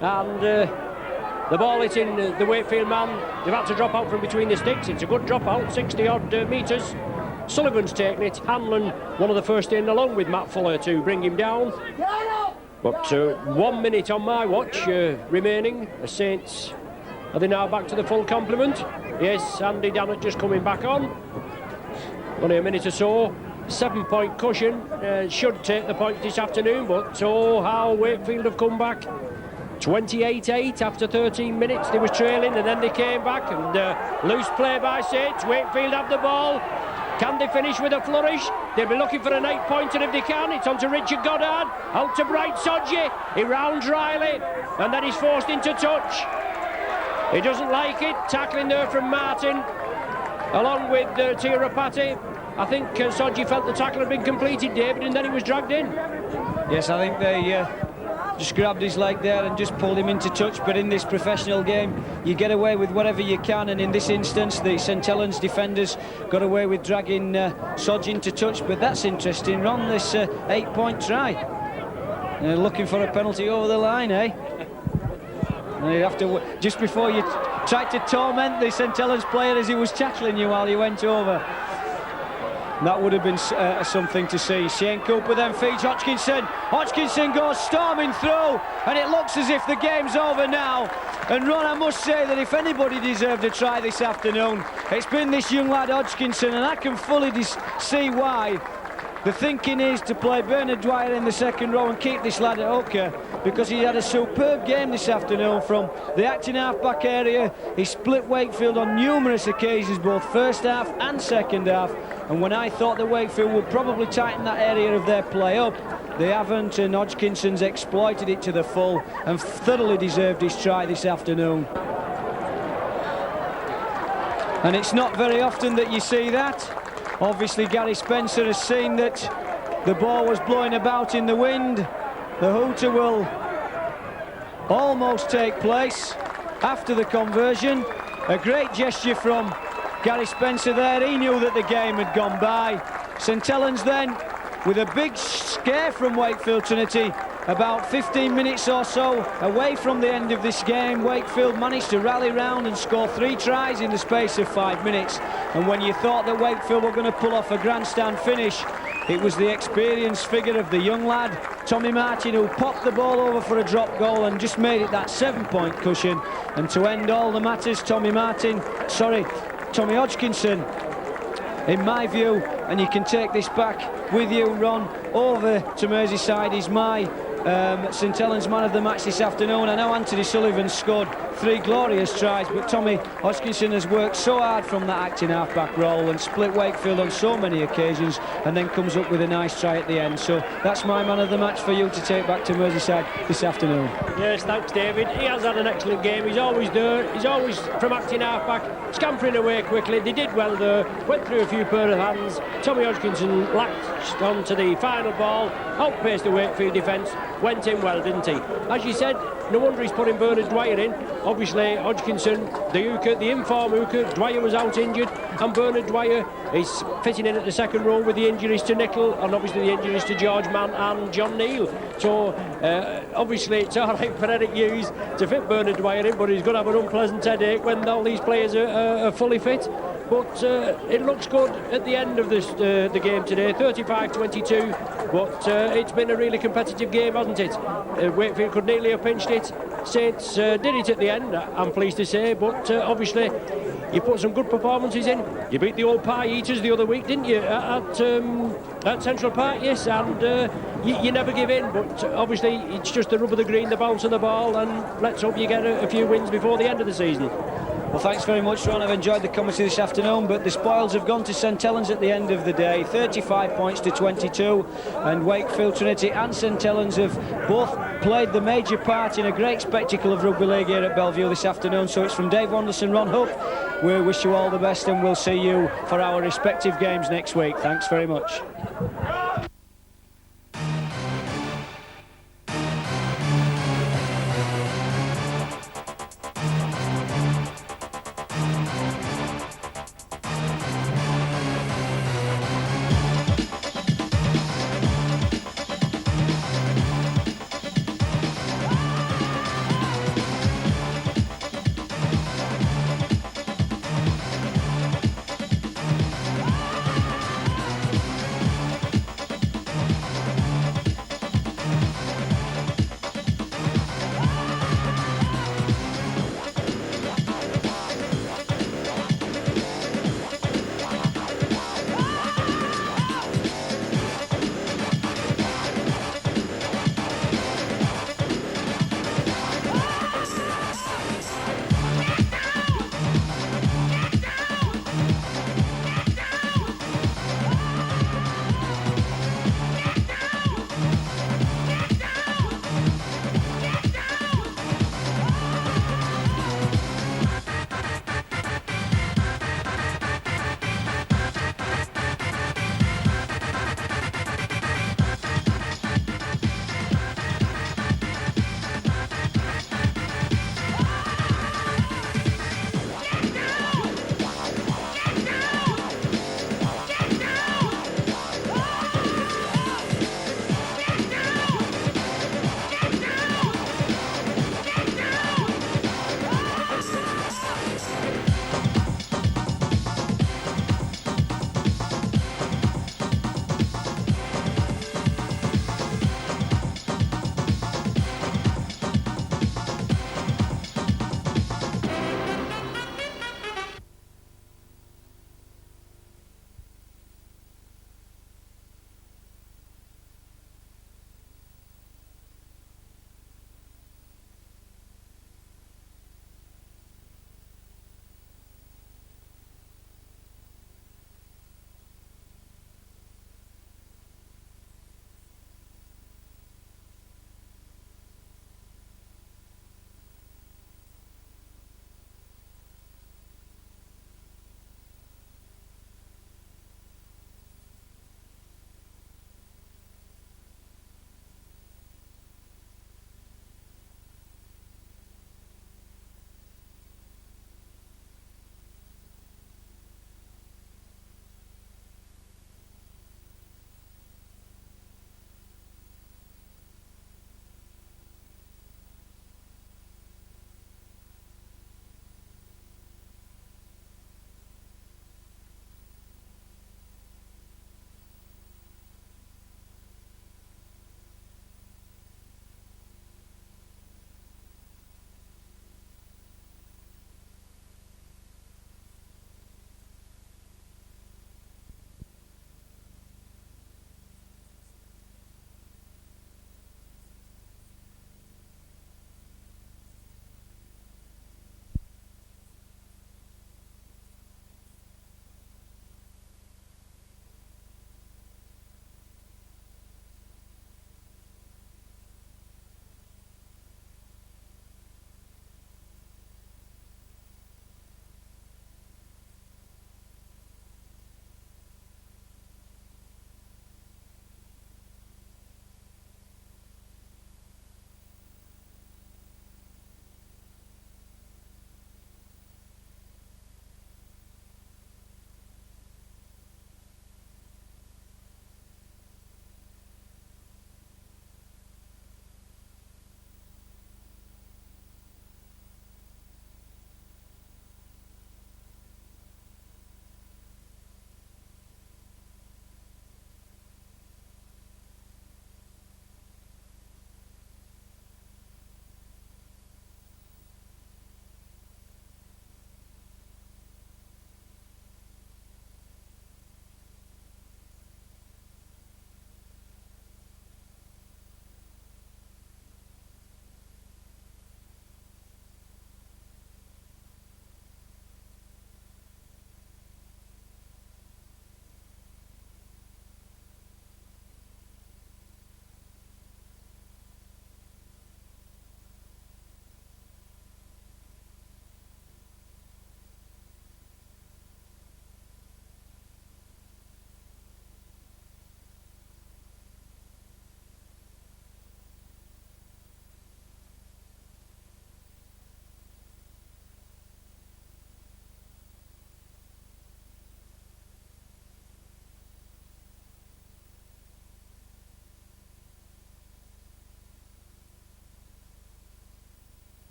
and the ball is in the Wakefield man. They've had to drop out from between the sticks. It's a good drop out, 60 odd metres. Sullivan's taken it. Hanlon, one of the first in, along with Matt Fuller to bring him down. But 1 minute on my watch remaining. The Saints, are they now back to the full complement? Yes, Andy Dannett just coming back on. Only a minute or so. 7-point cushion. Should take the points this afternoon, but oh, how Wakefield have come back. 28-8 after 13 minutes. They was trailing and then they came back, and loose play by Saints. Wakefield have the ball. Can they finish with a flourish? They'll be looking for an 8-pointer if they can. It's on to Richard Goddard. Out to Bright Sodji. He rounds Riley, and then he's forced into touch. He doesn't like it. Tackling there from Martin, along with Tirapati. I think Sodji felt the tackle had been completed, David, and then he was dragged in. Yes, I think they just grabbed his leg there and just pulled him into touch. But in this professional game, you get away with whatever you can, and in this instance, the St Helens defenders got away with dragging Sodji into touch. But that's interesting, Ron, this 8-point try. Looking for a penalty over the line, eh? And you have to, just before you tried to torment the St Helens player as he was tackling you while you went over. That would have been something to see. Shane Cooper then feeds Hodgkinson. Hodgkinson goes storming through, and it looks as if the game's over now. And Ron, I must say that if anybody deserved a try this afternoon, it's been this young lad Hodgkinson, and I can fully see why. The thinking is to play Bernard Dwyer in the second row and keep this lad at hooker, because he had a superb game this afternoon from the acting half-back area. He split Wakefield on numerous occasions, both first half and second half. And when I thought that Wakefield would probably tighten that area of their play up, they haven't, and Hodgkinson's exploited it to the full and thoroughly deserved his try this afternoon. And it's not very often that you see that. Obviously, Gary Spencer has seen that the ball was blowing about in the wind. The hooter will almost take place after the conversion. A great gesture from Gary Spencer there. He knew that the game had gone by. St Helens then, with a big scare from Wakefield Trinity, about 15 minutes or so away from the end of this game, Wakefield managed to rally round and score 3 tries in the space of 5 minutes. And when you thought that Wakefield were going to pull off a grandstand finish, it was the experienced figure of the young lad, Tommy Martin, who popped the ball over for a drop goal and just made it that 7-point cushion. And to end all the matters, Tommy Hodgkinson, in my view, and you can take this back with you, Ron, over to Merseyside, is my St Helens man of the match this afternoon. I know Anthony Sullivan scored 3 glorious tries, but Tommy Hodgkinson has worked so hard from that acting half-back role and split Wakefield on so many occasions, and then comes up with a nice try at the end. So that's my man of the match for you to take back to Merseyside this afternoon. Yes, thanks David. He has had an excellent game. He's always there. He's always from acting half-back, scampering away quickly. They did well there, went through a few pair of hands. Tommy Hodgkinson latched on to the final ball, outpaced the Wakefield defence, went in well, didn't he? As you said, no wonder he's putting Bernard Dwyer in. Obviously, Hodgkinson, the hooker, the inform hooker, Dwyer was out injured, and Bernard Dwyer is fitting in at the second row with the injuries to Nicol and obviously the injuries to George Mann and John Neal. So, obviously, it's all right for Eric Hughes to fit Bernard Dwyer in, but he's going to have an unpleasant headache when all these players are fully fit. But it looks good at the end of the game today, 35-22, but it's been a really competitive game, hasn't it? Wakefield could nearly have pinched it. Saints did it at the end, I'm pleased to say, but obviously you put some good performances in. You beat the old pie eaters the other week, didn't you, at Central Park? Yes, and you never give in, but obviously it's just the rub of the green, the bounce of the ball, and let's hope you get a few wins before the end of the season. Well, thanks very much, Ron. I've enjoyed the commentary this afternoon, but the spoils have gone to St Helens at the end of the day, 35 points to 22, and Wakefield Trinity and St Helens have both played the major part in a great spectacle of rugby league here at Bellevue this afternoon. So it's from Dave Wanderson, Ron Huff. We wish you all the best, and we'll see you for our respective games next week. Thanks very much.